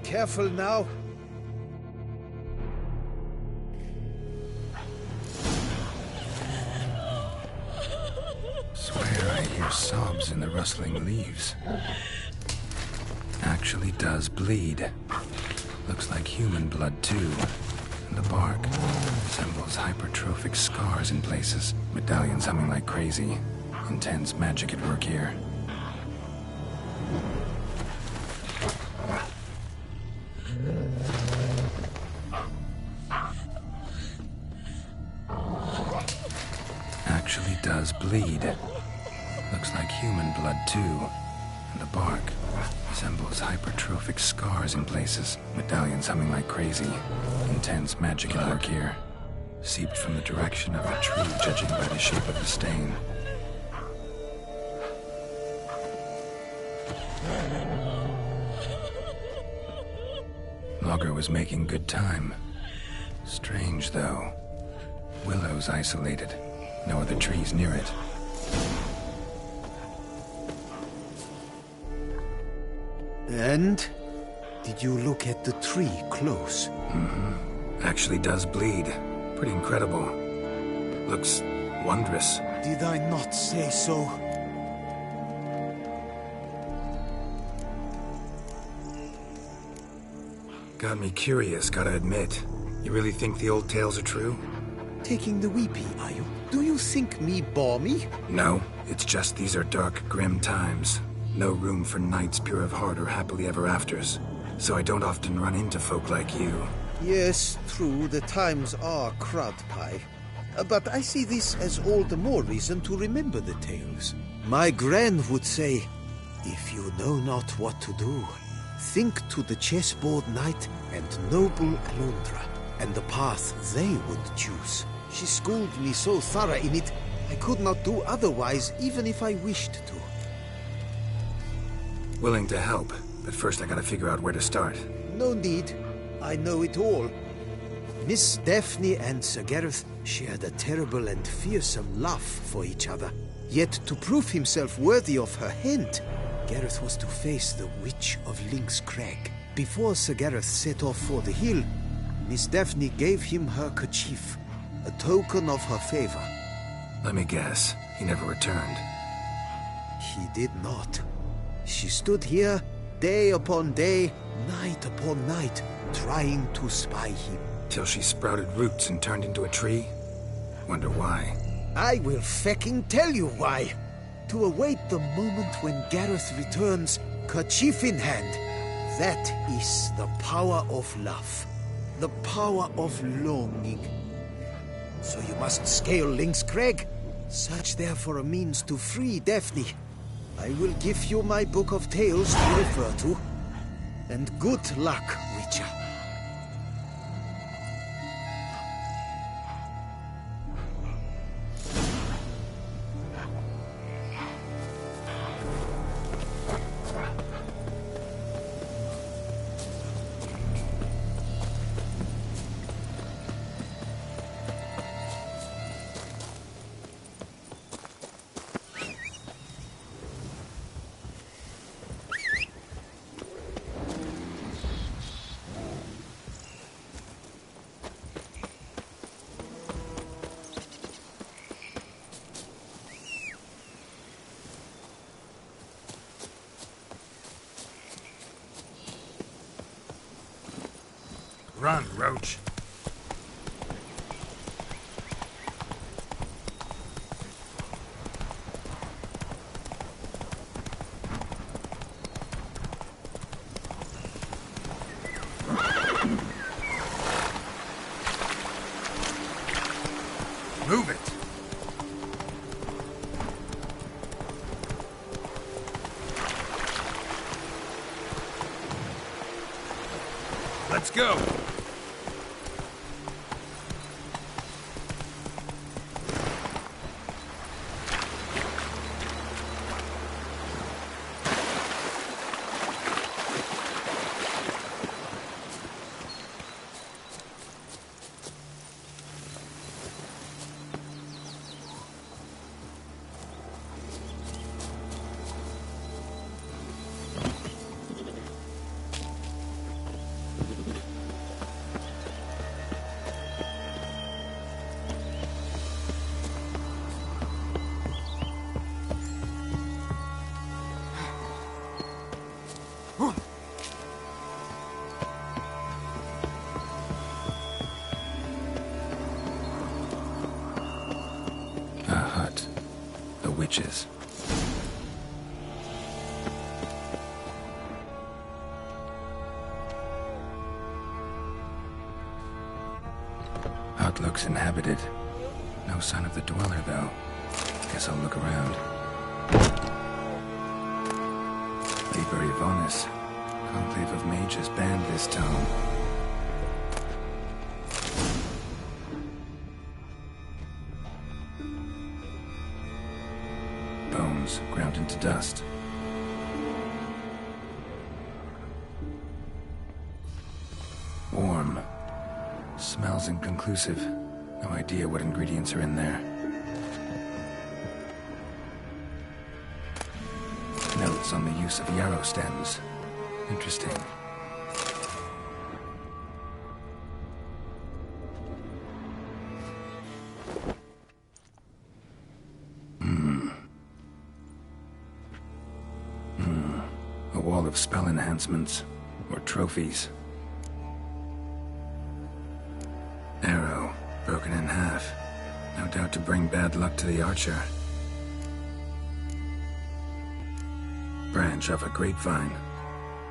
Careful now. Swear I hear sobs in the rustling leaves. Actually does bleed. Looks like human blood, too. And the bark resembles hypertrophic scars in places. Medallions humming like crazy. Intense magic at work here. Actually does bleed. Looks like human blood, too. And the bark resembles hypertrophic scars in places. Medallions humming like crazy. Intense magic at work here. Seeped from the direction of the tree, judging by the shape of the stain. Logger was making good time. Strange, though. Willow's isolated. No other trees near it. And? Did you look at the tree close? Mm-hmm. Actually does bleed. Pretty incredible. Looks wondrous. Did I not say so? Got me curious, gotta admit. You really think the old tales are true? Taking the weepy, are you? Do you think me balmy? No, it's just these are dark, grim times. No room for knights pure of heart or happily ever afters. So I don't often run into folk like you. Yes, true, the times are crud pie. But I see this as all the more reason to remember the tales. My gran would say, if you know not what to do, think to the chessboard knight and noble Alondra, and the path they would choose. She schooled me so thorough in it, I could not do otherwise even if I wished to. Willing to help, but first I gotta figure out where to start. No need. I know it all. Miss Daphne and Sir Gareth shared a terrible and fearsome love for each other. Yet to prove himself worthy of her hand, Gareth was to face the Witch of Lynx Crag. Before Sir Gareth set off for the hill, Miss Daphne gave him her kerchief, a token of her favor. Let me guess, he never returned. He did not. She stood here, day upon day, night upon night, trying to spy him. Till she sprouted roots and turned into a tree? Wonder why. I will fecking tell you why. To await the moment when Gareth returns, kerchief in hand. That is the power of love. The power of longing. So you must scale Link's Crag. Search there for a means to free Daphne. I will give you my book of tales to refer to. And good luck, Witcher. Run, Roach. Move it. Let's go. Witches. Hut looks inhabited. No sign of the dweller, though. Guess I'll look around. Liber Ivonis. Conclave of mages banned this tome. Ground into dust. Warm. Smells inconclusive. No idea what ingredients are in there. Notes on the use of yarrow stems. Interesting. Of spell enhancements, or trophies. Arrow, broken in half. No doubt to bring bad luck to the archer. Branch off a grapevine.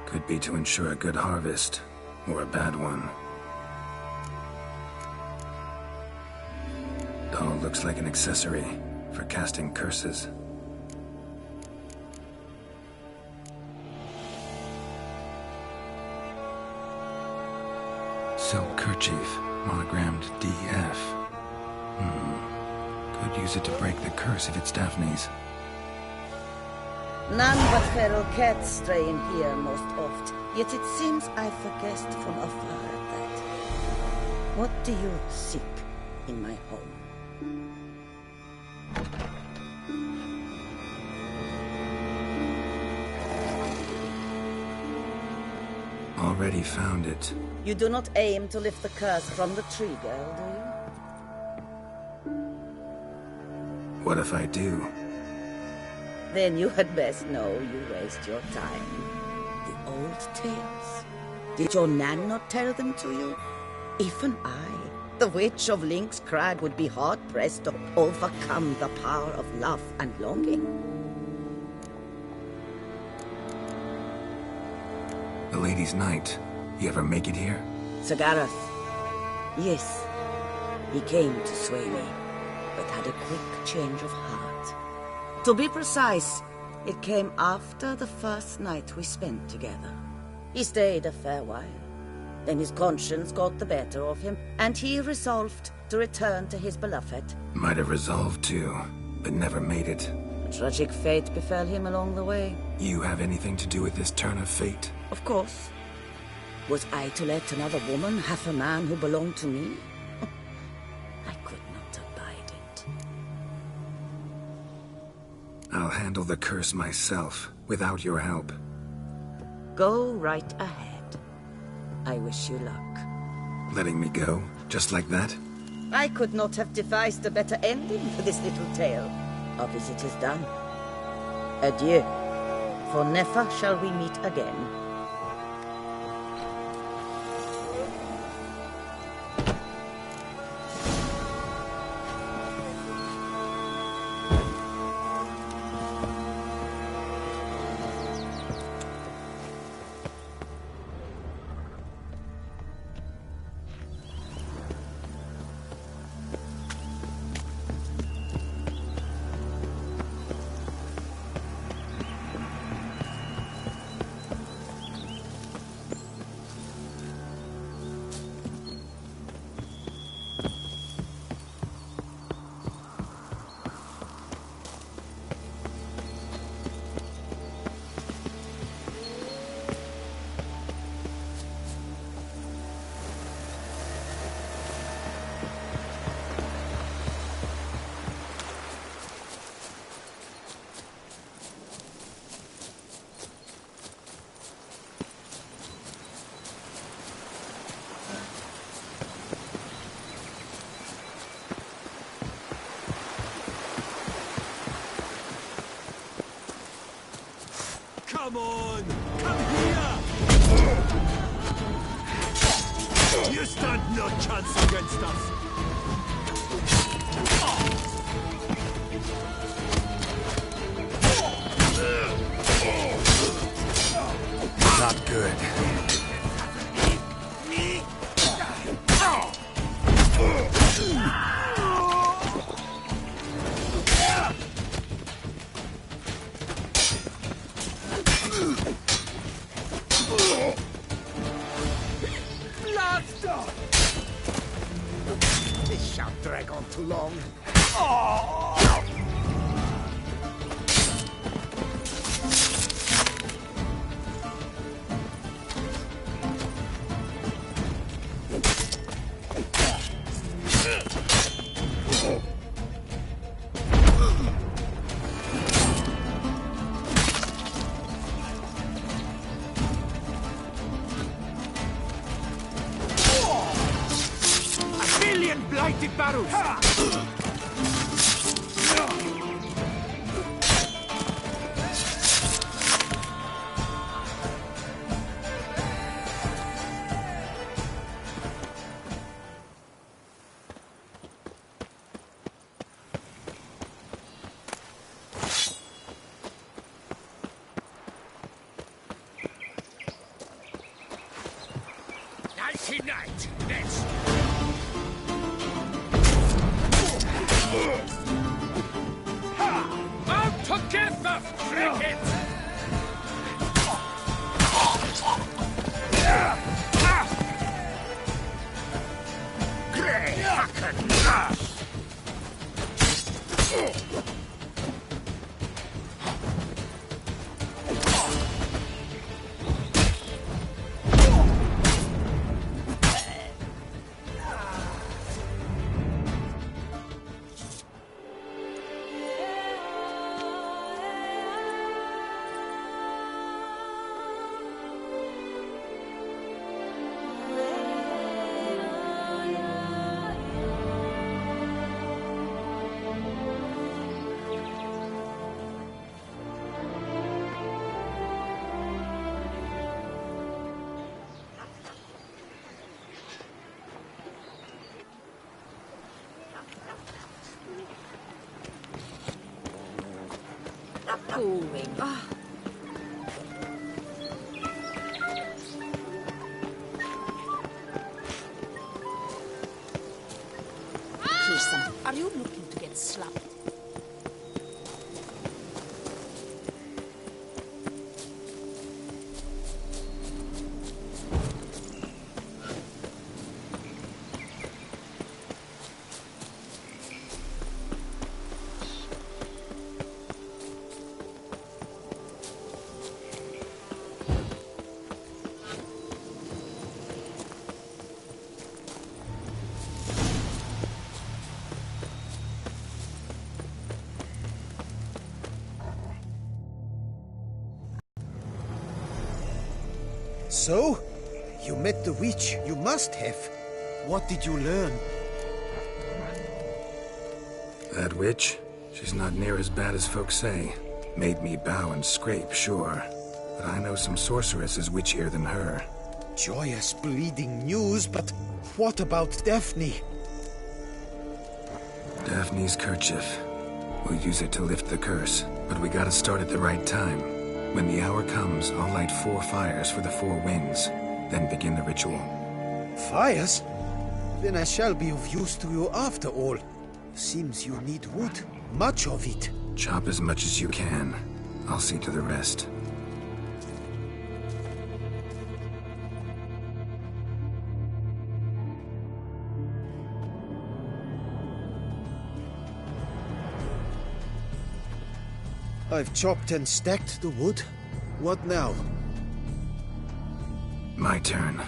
Could be to ensure a good harvest, or a bad one. Doll looks like an accessory for casting curses. Silk kerchief, monogrammed DF. Could use it to break the curse if it's Daphne's. None but feral cats stray in here most oft, yet it seems I've guessed from afar at that. What do you seek in my home? Already found it. You do not aim to lift the curse from the tree, girl, do you? What if I do? Then you had best know you waste your time. The old tales. Did your Nan not tell them to you? Even I, The Witch of Link's Crag would be hard-pressed to overcome the power of love and longing. The Lady's Knight. You ever make it here? Sir Gareth. Yes. He came to sway me, but had a quick change of heart. To be precise, it came after the first night we spent together. He stayed a fair while. Then his conscience got the better of him, and he resolved to return to his beloved. Might have resolved to, but never made it. A tragic fate befell him along the way. You have anything to do with this turn of fate? Of course. Was I to let another woman have a man who belonged to me? I could not abide it. I'll handle the curse myself, without your help. Go right ahead. I wish you luck. Letting me go, just like that? I could not have devised a better ending for this little tale. Our visit is done. Adieu, for never shall we meet again. Come on! Come here! You stand no chance against us! Not good. This shan't drag on too long. Blighted barrels! Nighty-night, let's... Out together, frigate! Grey Hacken! Schooling. Pearson, are you looking to get slapped? So? You met the witch. You must have. What did you learn? That witch? She's not near as bad as folks say. Made me bow and scrape, sure. But I know some sorceresses witchier than her. Joyous bleeding news, but what about Daphne? Daphne's kerchief. We'll use it to lift the curse, but we gotta start at the right time. When the hour comes, I'll light 4 fires for the 4 winds, then begin the ritual. Fires? Then I shall be of use to you after all. Seems you need wood. Much of it. Chop as much as you can. I'll see to the rest. I've chopped and stacked the wood. What now? My turn.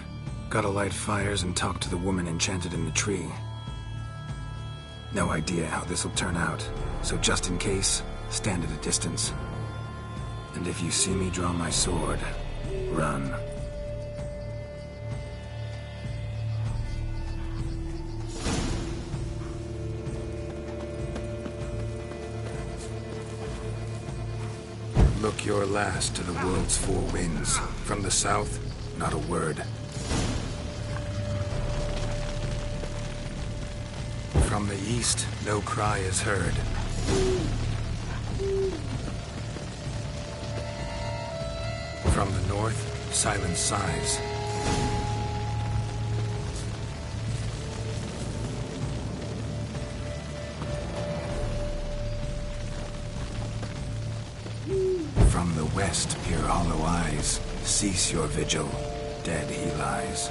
Gotta light fires and talk to the woman enchanted in the tree. No idea how this'll turn out, so just in case, stand at a distance. And if you see me draw my sword, run. Look your last to the world's 4 winds. From the south, not a word. From the east, no cry is heard. From the north, silence sighs. From the west, peer hollow eyes. Cease your vigil. Dead he lies.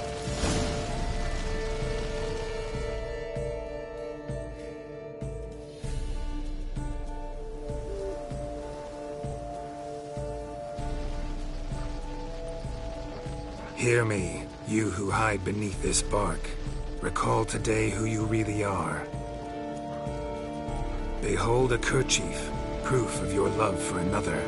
Hear me, you who hide beneath this bark. Recall today who you really are. Behold a kerchief, proof of your love for another.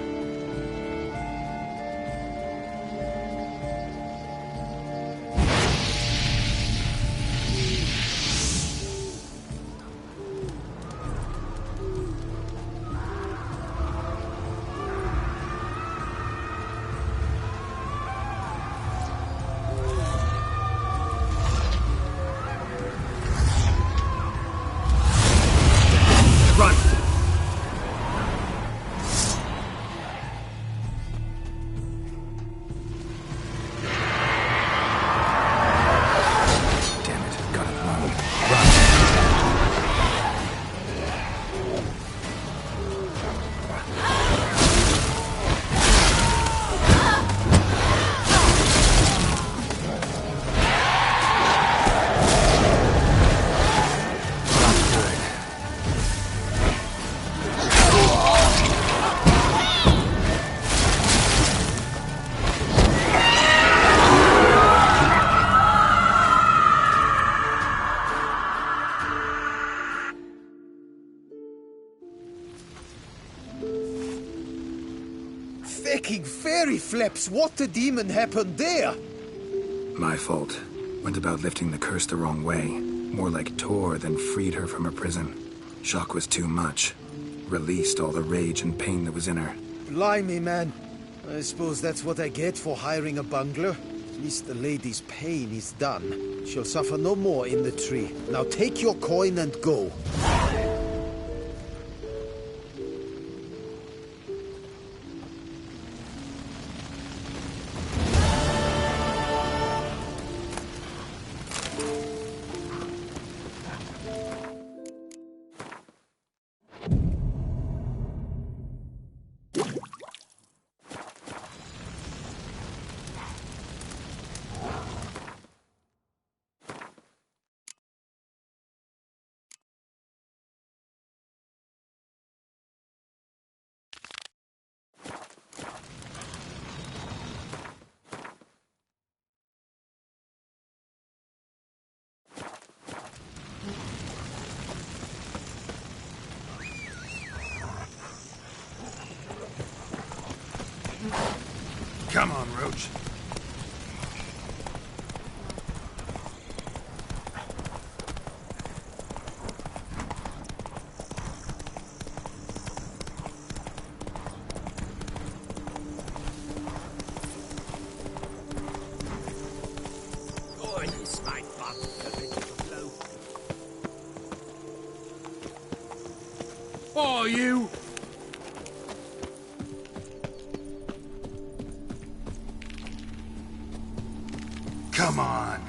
Fecking fairy flaps! What the demon happened there? My fault. Went about lifting the curse the wrong way. More like tore than freed her from her prison. Shock was too much. Released all the rage and pain that was in her. Blimey, man. I suppose that's what I get for hiring a bungler. At least the lady's pain is done. She'll suffer no more in the tree. Now take your coin and go. Come on, Roach. Oh, you! Come on.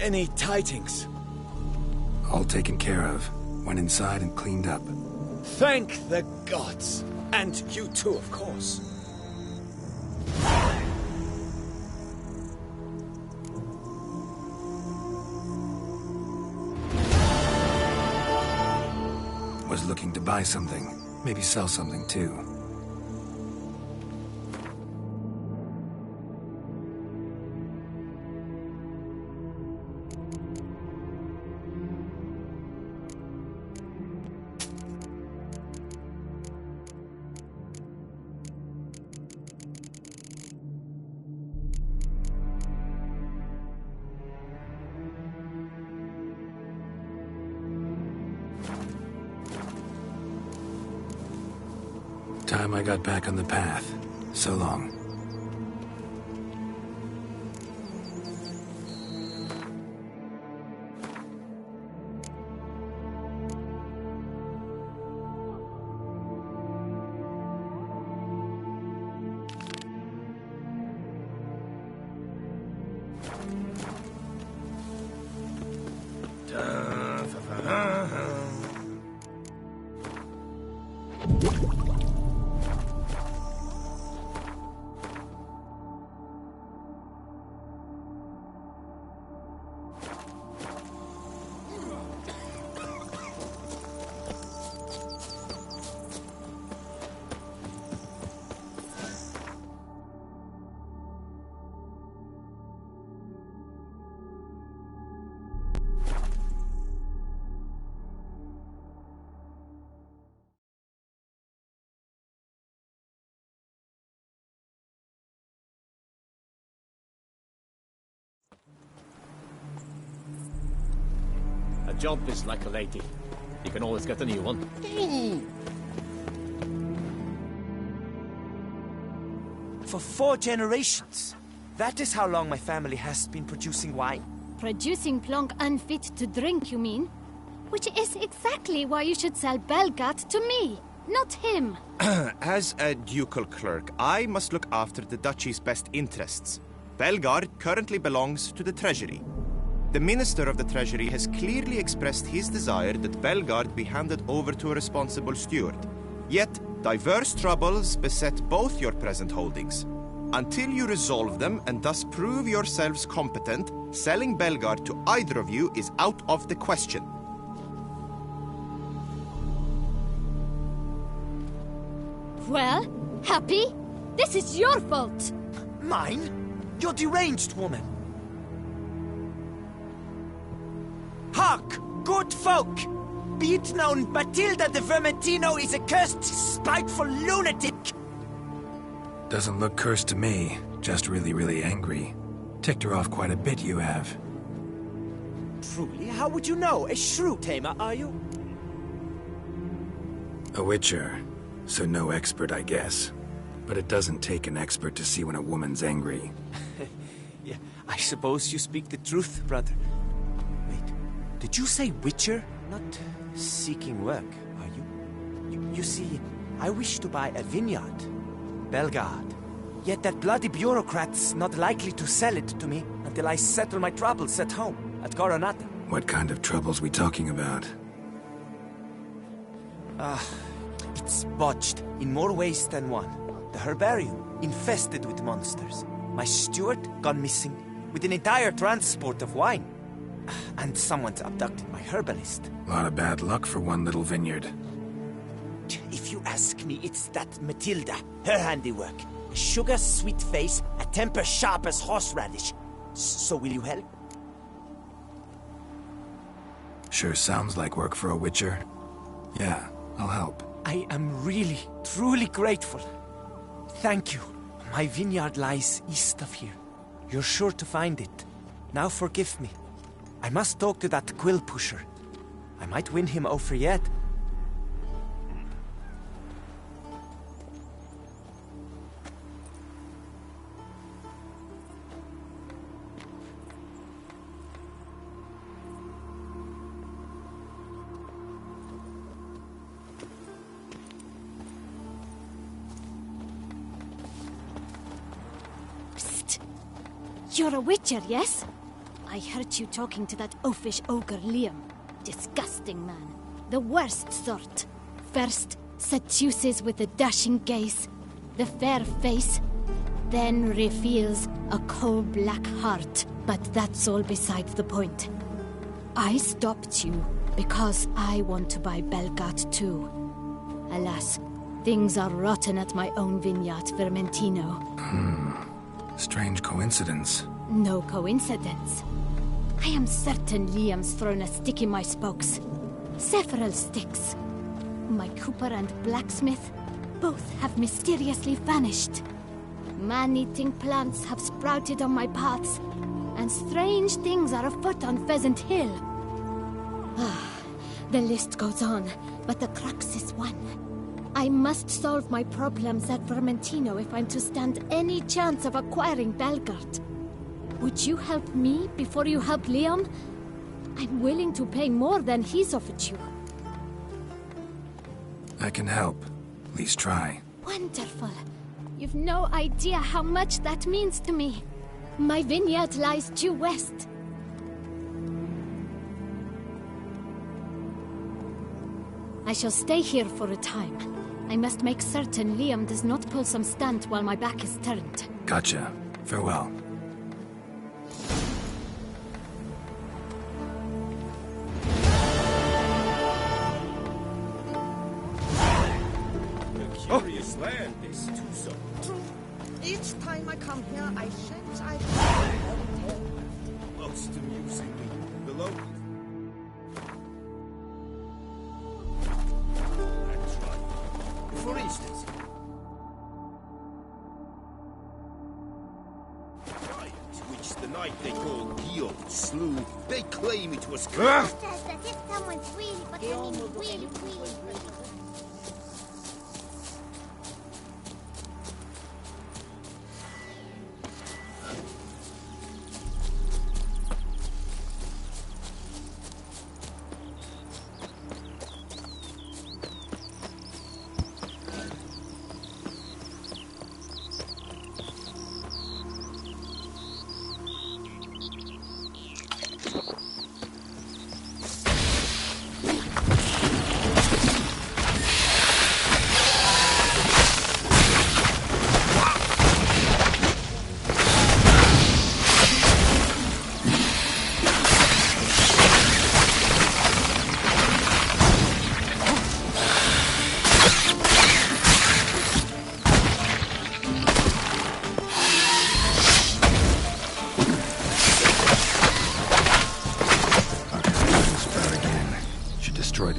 Any tidings? All taken care of. Went inside and cleaned up. Thank the gods. And you too, of course. Was looking to buy something. Maybe sell something too. Time I got back on the path. So long. A job is like a lady. You can always get a new one. For 4 generations. That is how long my family has been producing wine. Producing plonk unfit to drink, you mean? Which is exactly why you should sell Belgat to me. not him. As a ducal clerk, I must look after the duchy's best interests. Belgard currently belongs to the treasury. The Minister of the Treasury has clearly expressed his desire that Belgard be handed over to a responsible steward. Yet, diverse troubles beset both your present holdings. Until you resolve them and thus prove yourselves competent, selling Belgard to either of you is out of the question. Well, Happy? This is your fault! Mine? You're deranged, woman! Hark, good folk! Be it known, Batilda de Vermentino is a cursed, spiteful lunatic! Doesn't look cursed to me, just really angry. Ticked her off quite a bit, you have. Truly, how would you know? A shrew tamer, are you? A witcher, so no expert, I guess. But it doesn't take an expert to see when a woman's angry. Yeah, I suppose you speak the truth, brother. Wait, did you say witcher? Not seeking work, are you? You see, I wish to buy a vineyard. Belgard. Yet that bloody bureaucrat's not likely to sell it to me until I settle my troubles at home, at Coronata. What kind of troubles we talking about? It's botched in more ways than one. The herbarium, infested with monsters. My steward, gone missing, with an entire transport of wine. And someone's abducted my herbalist. A lot of bad luck for one little vineyard. If you ask me, it's that Matilda, her handiwork. A sugar-sweet face, a temper sharp as horseradish. So will you help? Sure sounds like work for a witcher. Yeah, I'll help. I am really, truly grateful. Thank you. My vineyard lies east of here. You're sure to find it. Now forgive me. I must talk to that quill pusher. I might win him over yet. You're a witcher, yes? I heard you talking to that oafish ogre Liam. Disgusting man. The worst sort. First, seduces with a dashing gaze, the fair face, then reveals a coal-black heart. But that's all beside the point. I stopped you because I want to buy Belgard too. Alas, things are rotten at my own vineyard, Vermentino. Strange coincidence. No coincidence. I am certain Liam's thrown a stick in my spokes. Several sticks. My cooper and blacksmith both have mysteriously vanished. Man-eating plants have sprouted on my paths, and strange things are afoot on Pheasant Hill. The list goes on, but the crux is one. I must solve my problems at Vermentino if I'm to stand any chance of acquiring Belgard. Would you help me before you help Liam? I'm willing to pay more than he's offered you. I can help. At least try. Wonderful. You've no idea how much that means to me. My vineyard lies due west. I shall stay here for a time. I must make certain Liam does not pull some stunt while my back is turned. Gotcha. Farewell. A curious land, this Tucson. True. Each time I come here, I sense I Most amusing. The locals. That's right. For instance, giant, which the night they call Gio slew, they claim it was Just as if someone's really, but I mean really.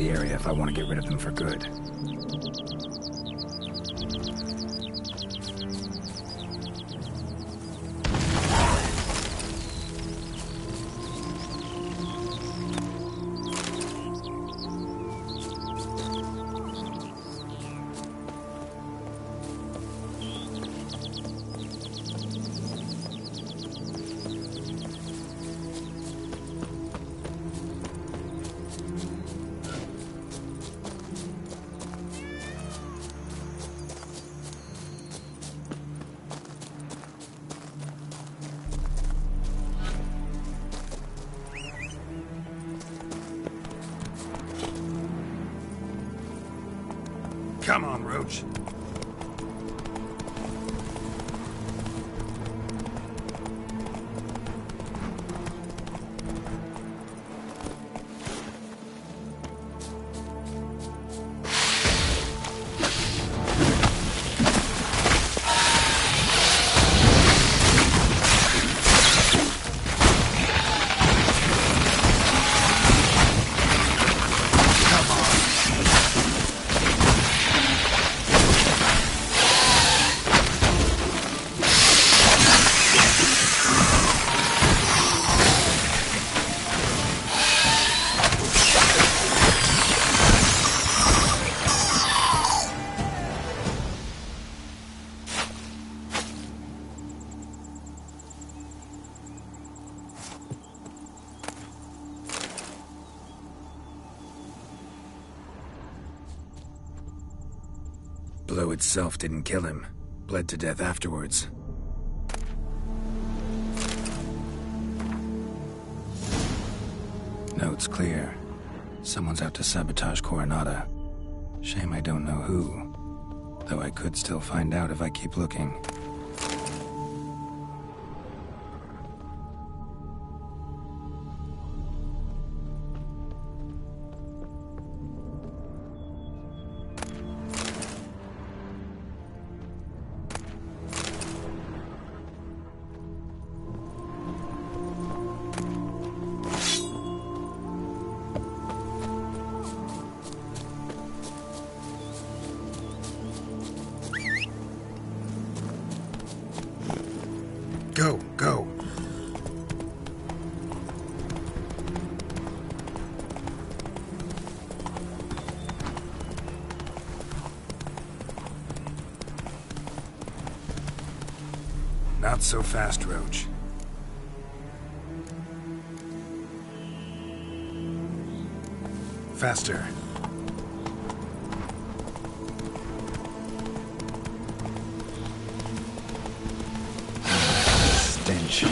the area if I want to get rid of them for good. Come on, Roach. Blow itself didn't kill him. Bled to death afterwards. Note's clear. Someone's out to sabotage Coronata. Shame I don't know who. Though I could still find out if I keep looking. Go, go. Not so fast, Roach. Faster. Stench.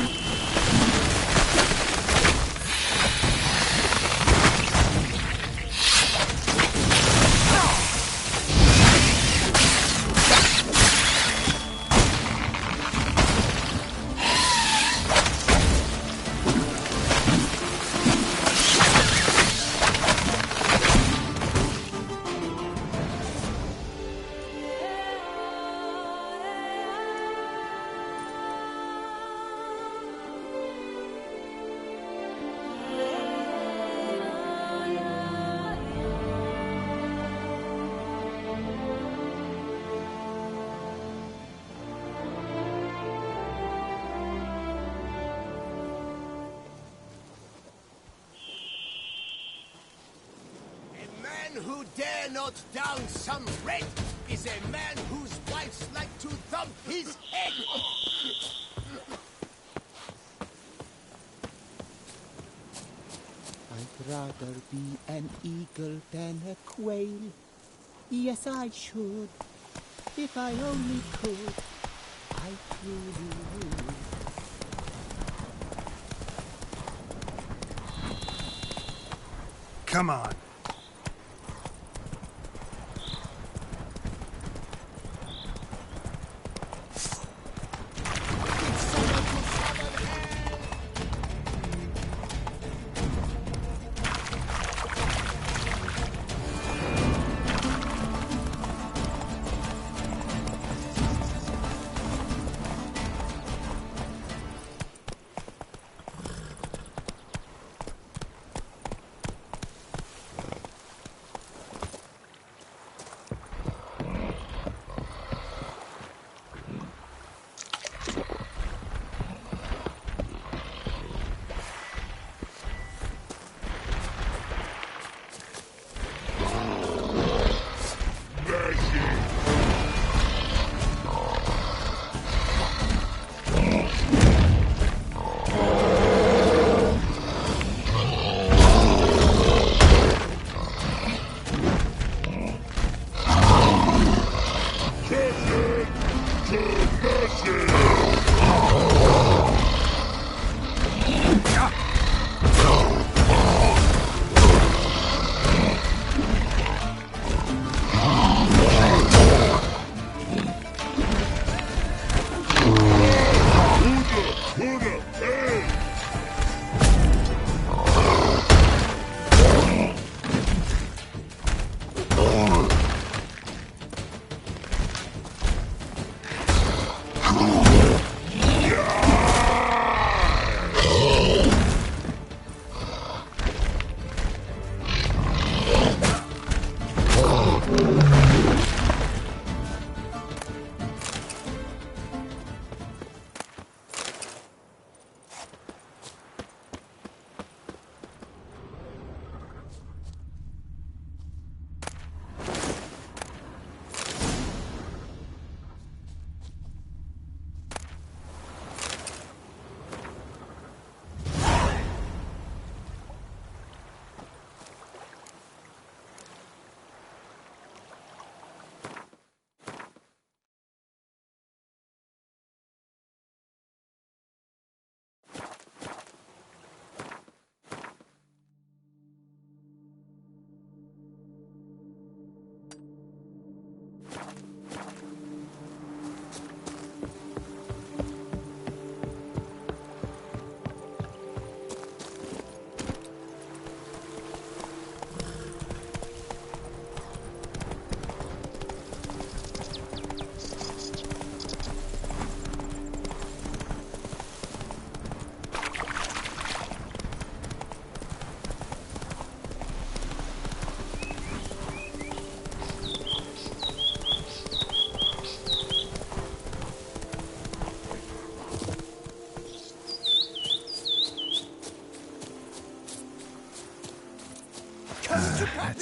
Who dare not down some red is a man whose wives like to thump his head. I'd rather be an eagle than a quail. Yes, I should, if I only could. I truly would. Come on.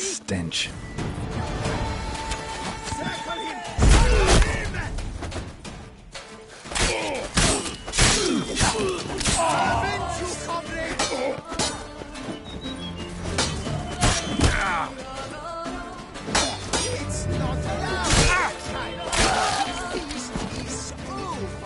stench. Circle him! Avenge you, comrade! It's not allowed! This is over!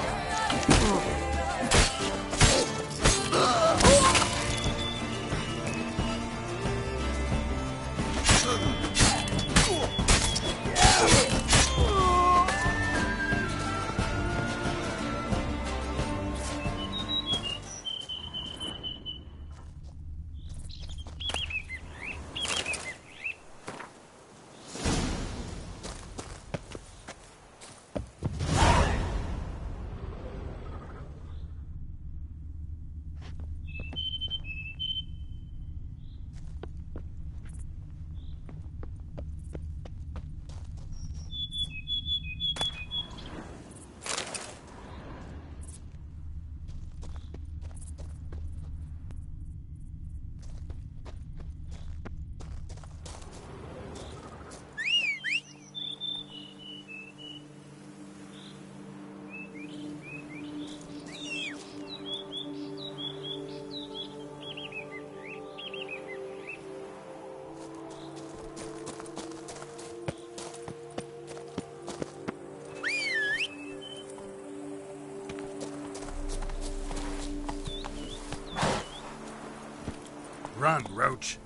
Run, Roach.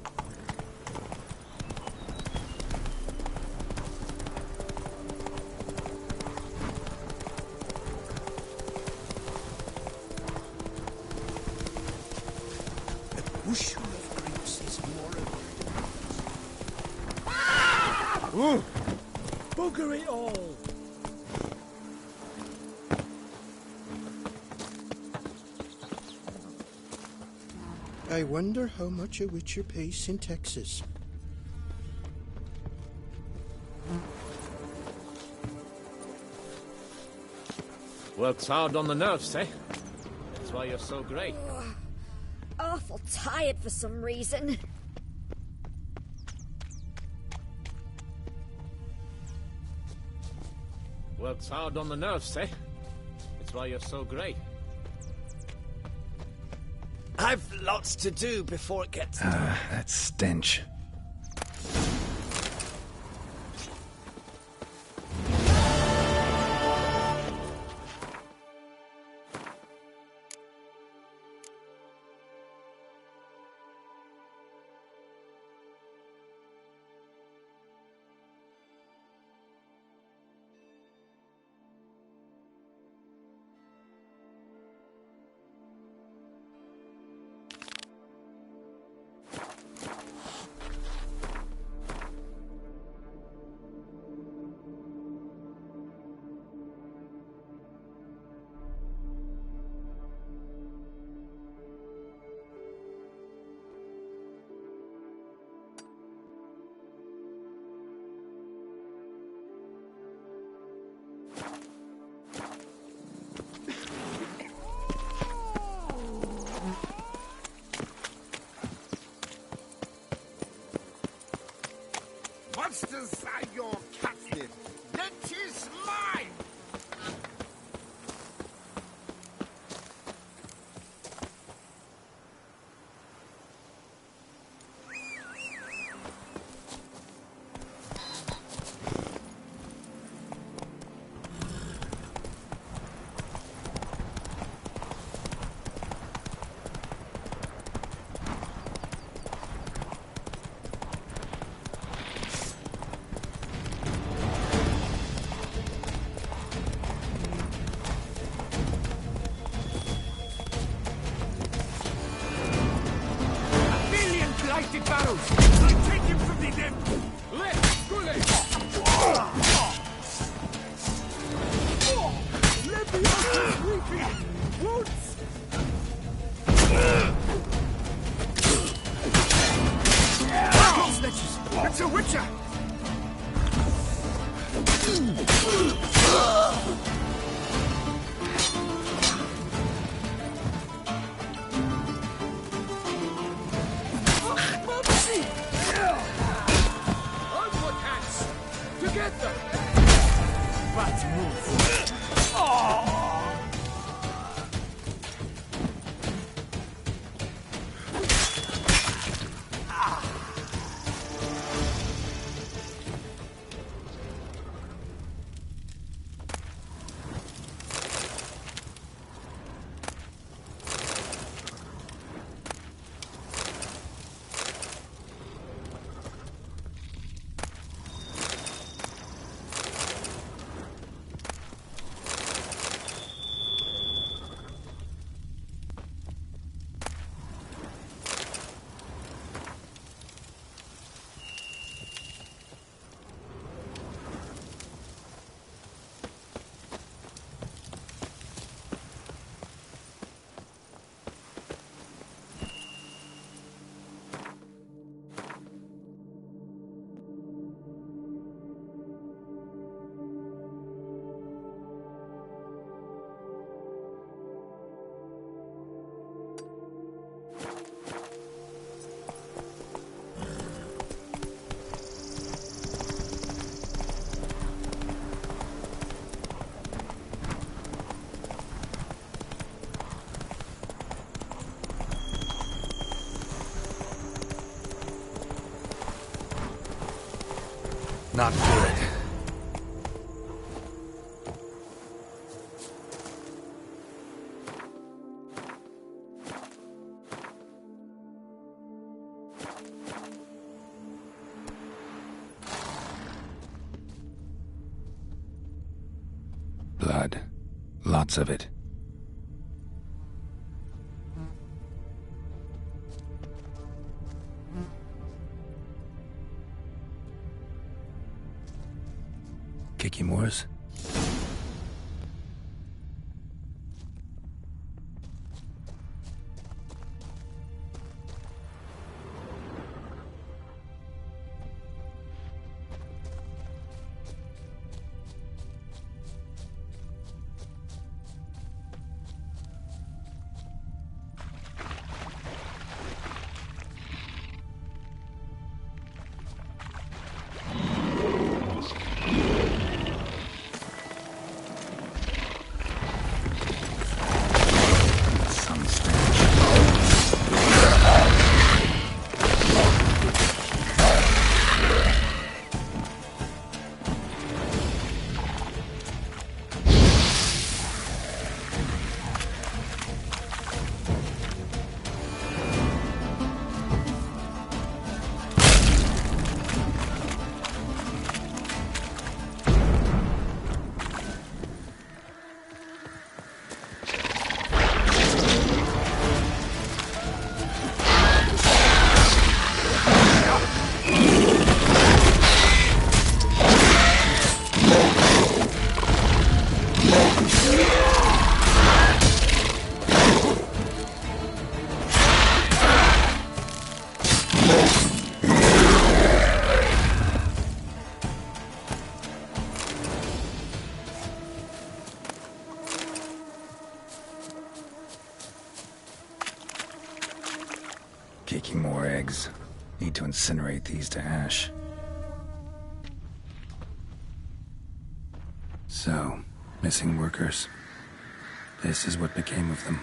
A bushel of grapes is more Ooh! Bugger it all! I wonder how much a witcher pays in Texas. Works hard on the nerves, eh? That's why you're so great. Awful tired for some reason. Works hard on the nerves, eh? That's why you're so great. I've lots to do before it gets dark. That stench. Monsters are your captive. That is mine! Barrows! Take him from the them! Left! Go left! Let me out this weeping! Once! Snitches! It's a witcher! not good. Blood. Lots of it. Kikimores? Kikimore eggs. Need to incinerate these to ash. So, missing workers. This is what became of them.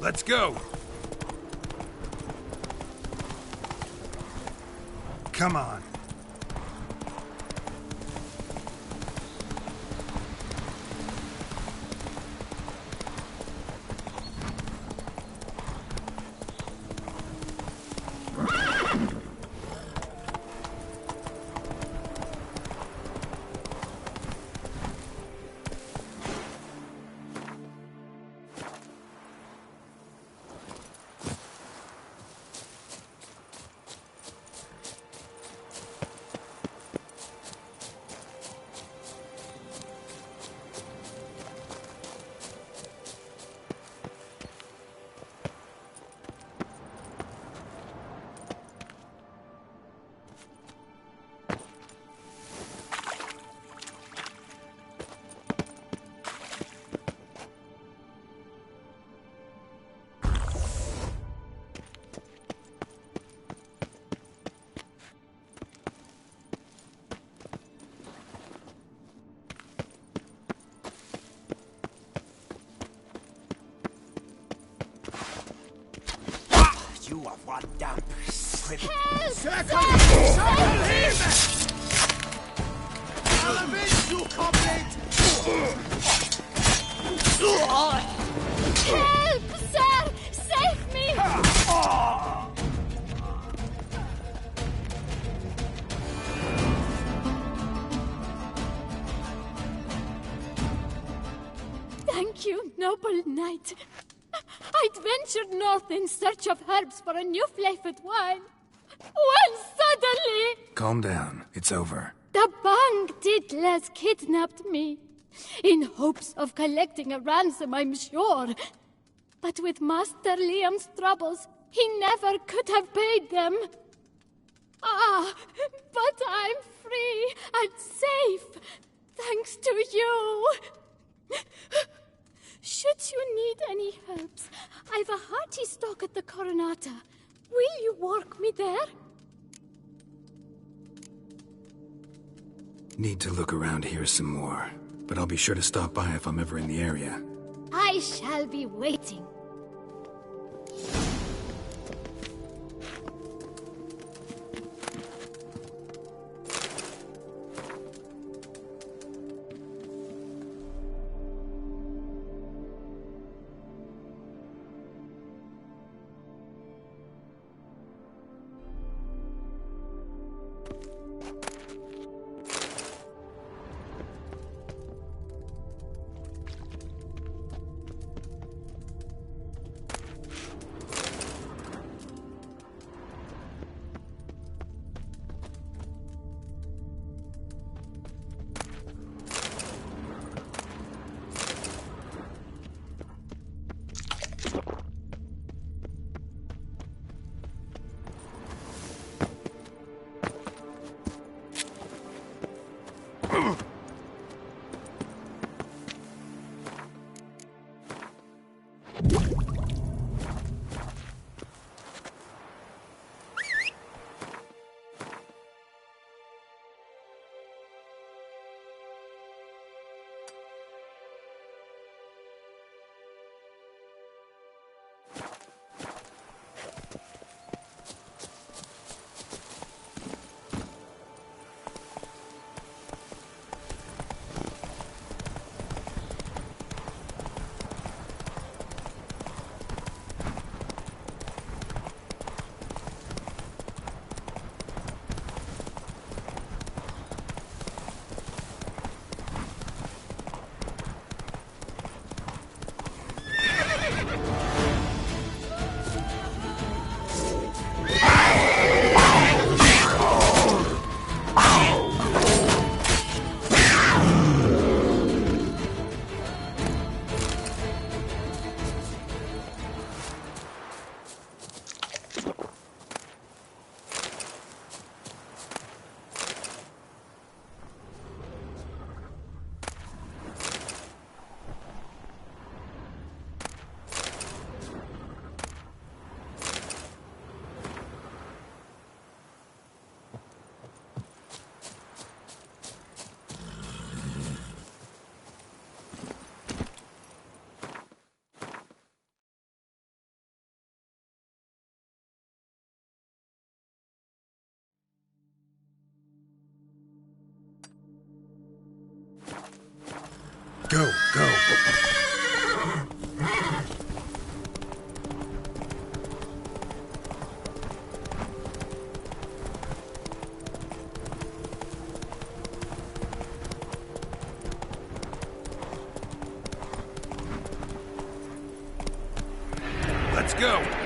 Let's go! Come on. You are one damn script. Circle him! I'll avenge you, comrade! Help, sir! Save me! tonight. I'd ventured north in search of herbs for a new flavored wine. When suddenly... Calm down. It's over. the Bang Diddlers kidnapped me. In hopes of collecting a ransom, I'm sure. But with Master Liam's troubles, he never could have paid them. Ah, but I'm free and safe, thanks to you. Should you need any herbs, I've a hearty stock at the Coronata. Will you walk me there? Need to look around here some more, but I'll be sure to stop by if I'm ever in the area. I shall be waiting. Go, go. Let's go.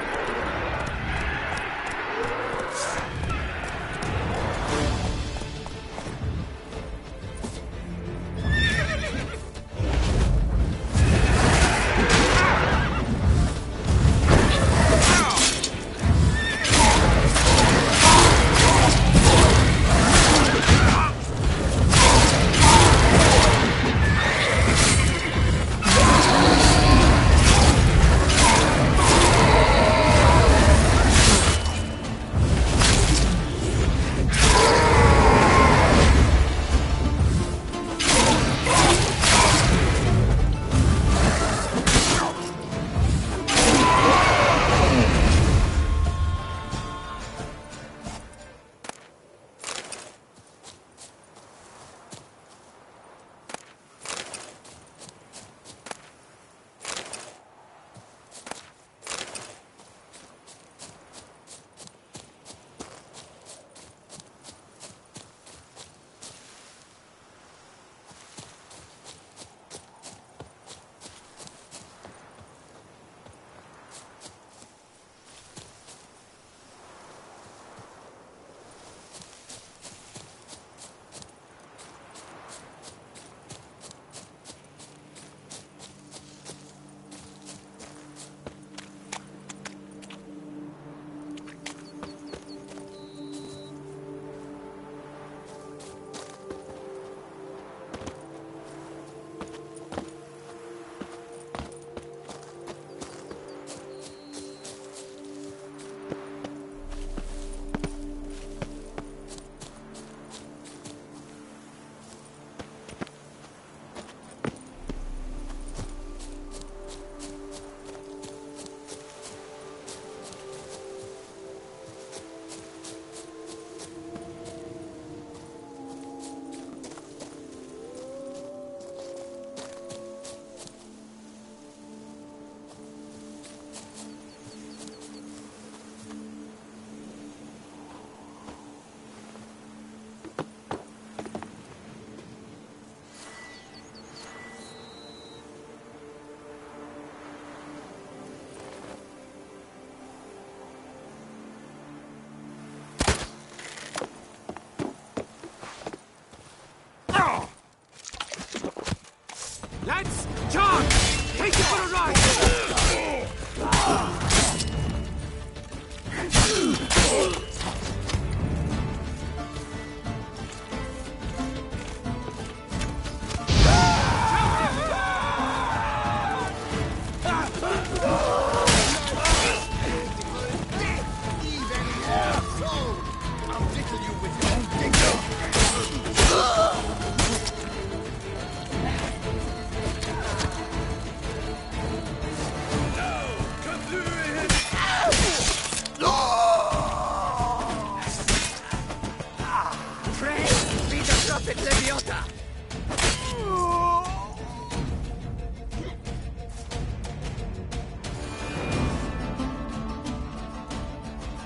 idiota!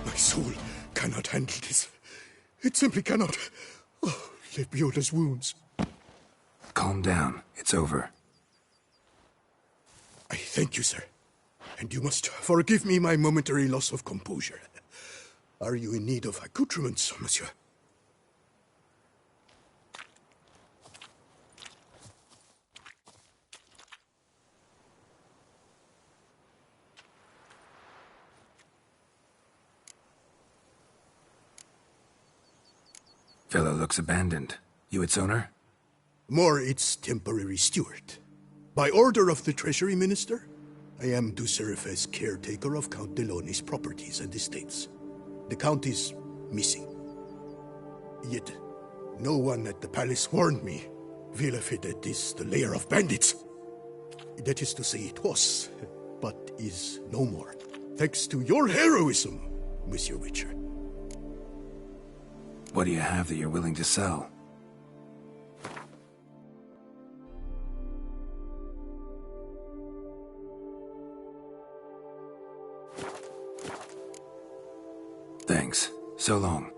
My soul cannot handle this. It simply cannot. Oh, Lebioda's wounds. Calm down. It's over. I thank you, sir. And you must forgive me my momentary loss of composure. Are you in need of accoutrements, monsieur? Fellow looks abandoned. You its owner? More its temporary steward. By order of the Treasury Minister, I am to serve as caretaker of Count Deloni's properties and estates. The Count is missing. Yet, no one at the palace warned me. Villafetet is the lair of bandits. That is to say, it was, but is no more. Thanks to your heroism, Monsieur Witcher. What do you have that you're willing to sell? Thanks. So long.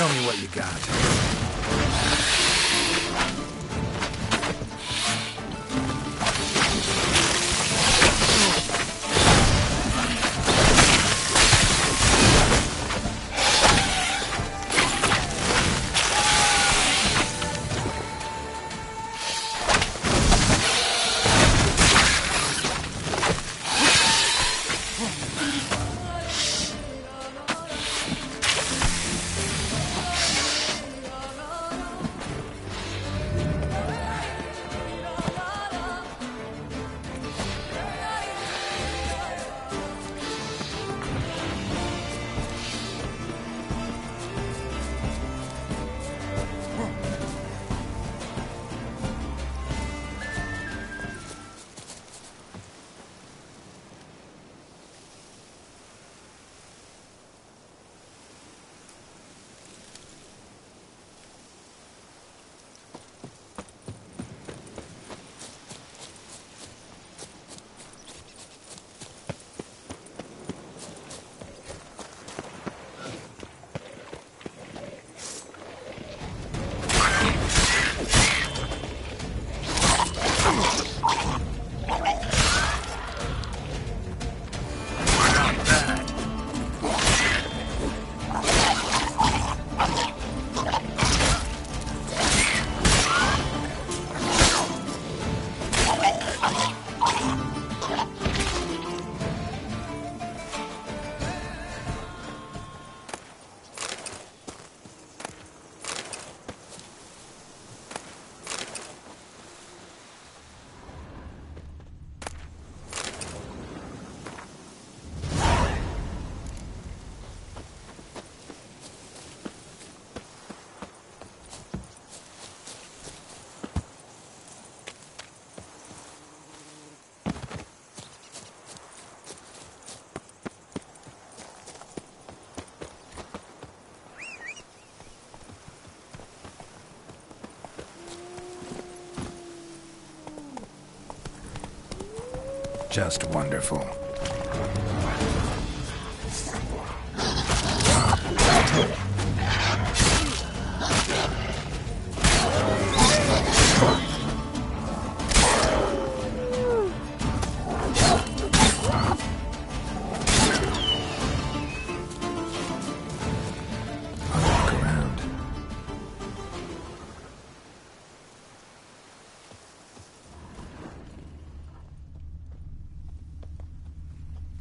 Show me what you got. Just wonderful.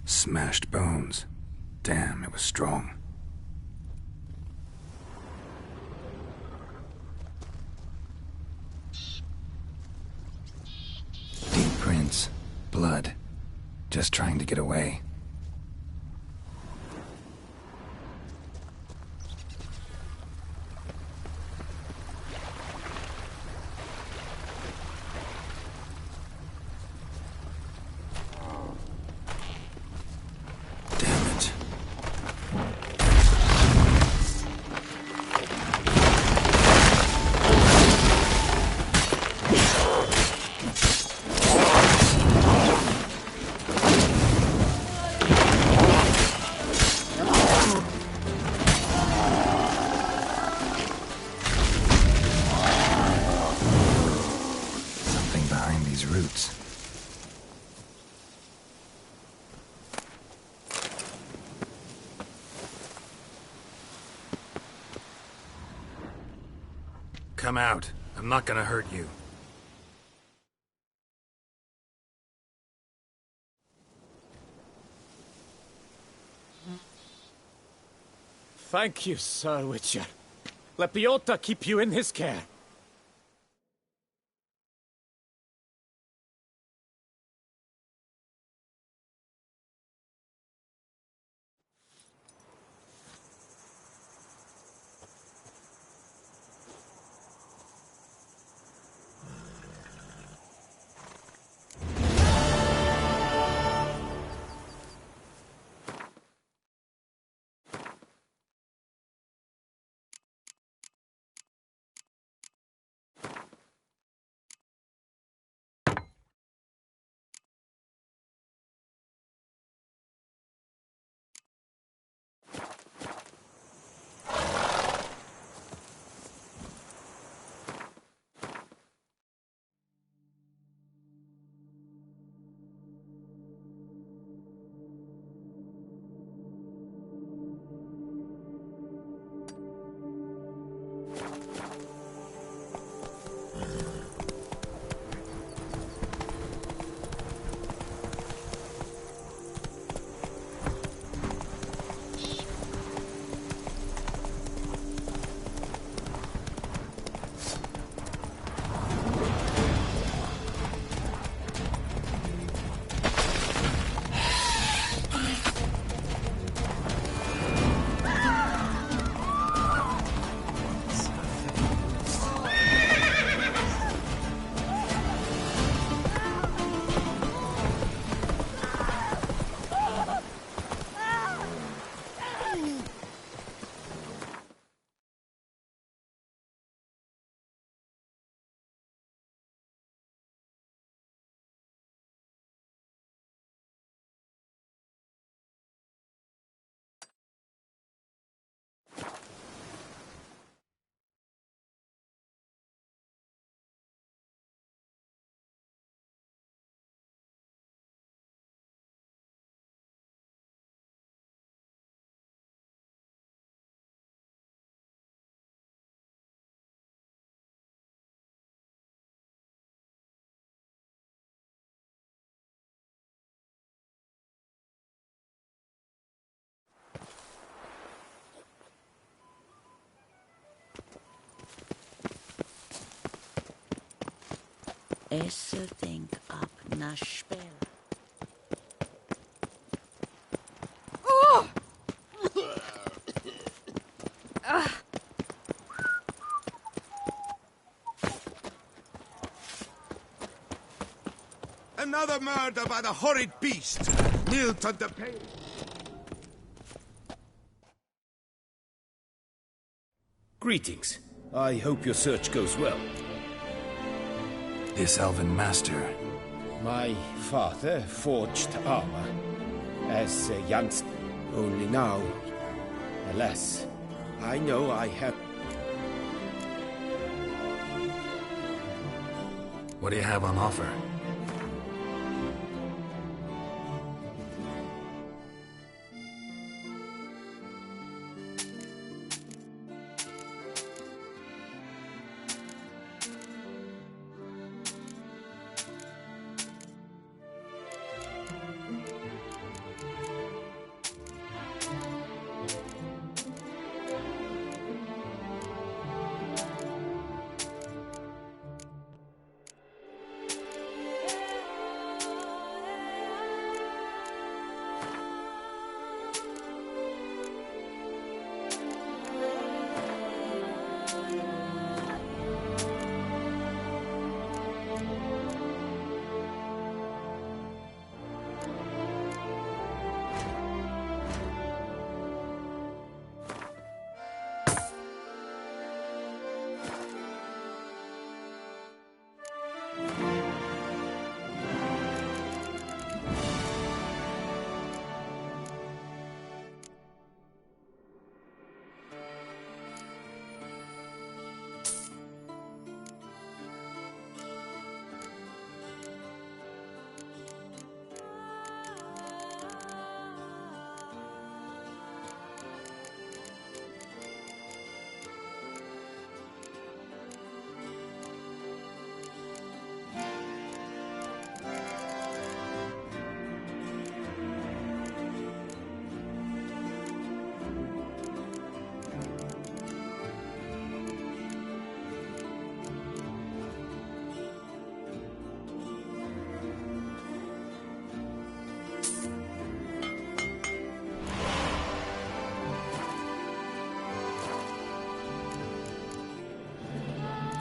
Smashed bones. Damn, it was strong. Deep prints. Blood. Just trying to get away. Roots. Come out. I'm not gonna hurt you. Thank you, Sir Witcher. Let Biota keep you in his care. Es denk ab na spel. Oh! Another murder by the horrid beast! Knelt on the pale. Greetings. I hope your search goes well. This elven master. My father forged armor as a youngster. Only now, alas, I know I have... What do you have on offer?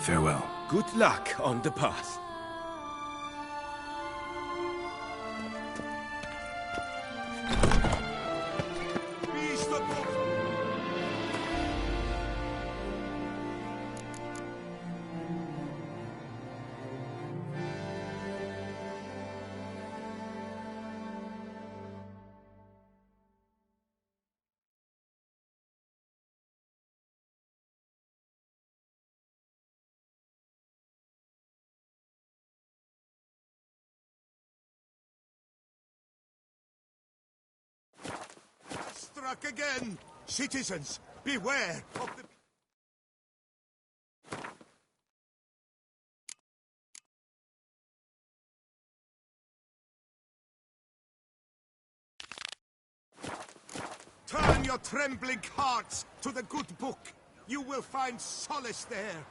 Farewell. Good luck on the path. Struck again! Citizens, beware of the... Turn your trembling hearts to the good book. You will find solace there.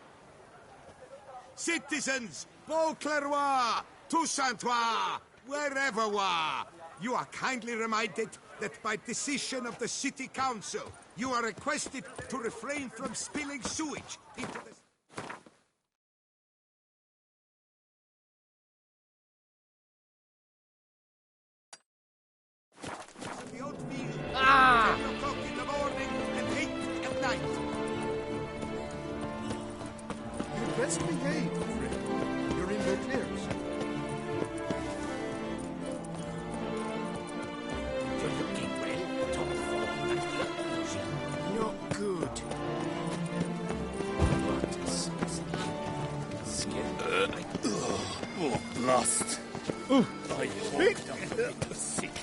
Citizens, Beauclervois, Toussaint-Trois, wherever wa, you are kindly reminded that by decision of the City Council, you are requested to refrain from spilling sewage into the... The oatmeal. 10 o'clock in the morning and 8 at night. You'd best behave, friend. You're in Beauclair's. You're looking well to perform that illusion. Not good. What a skin. Oh, blast. I walked up a little sick.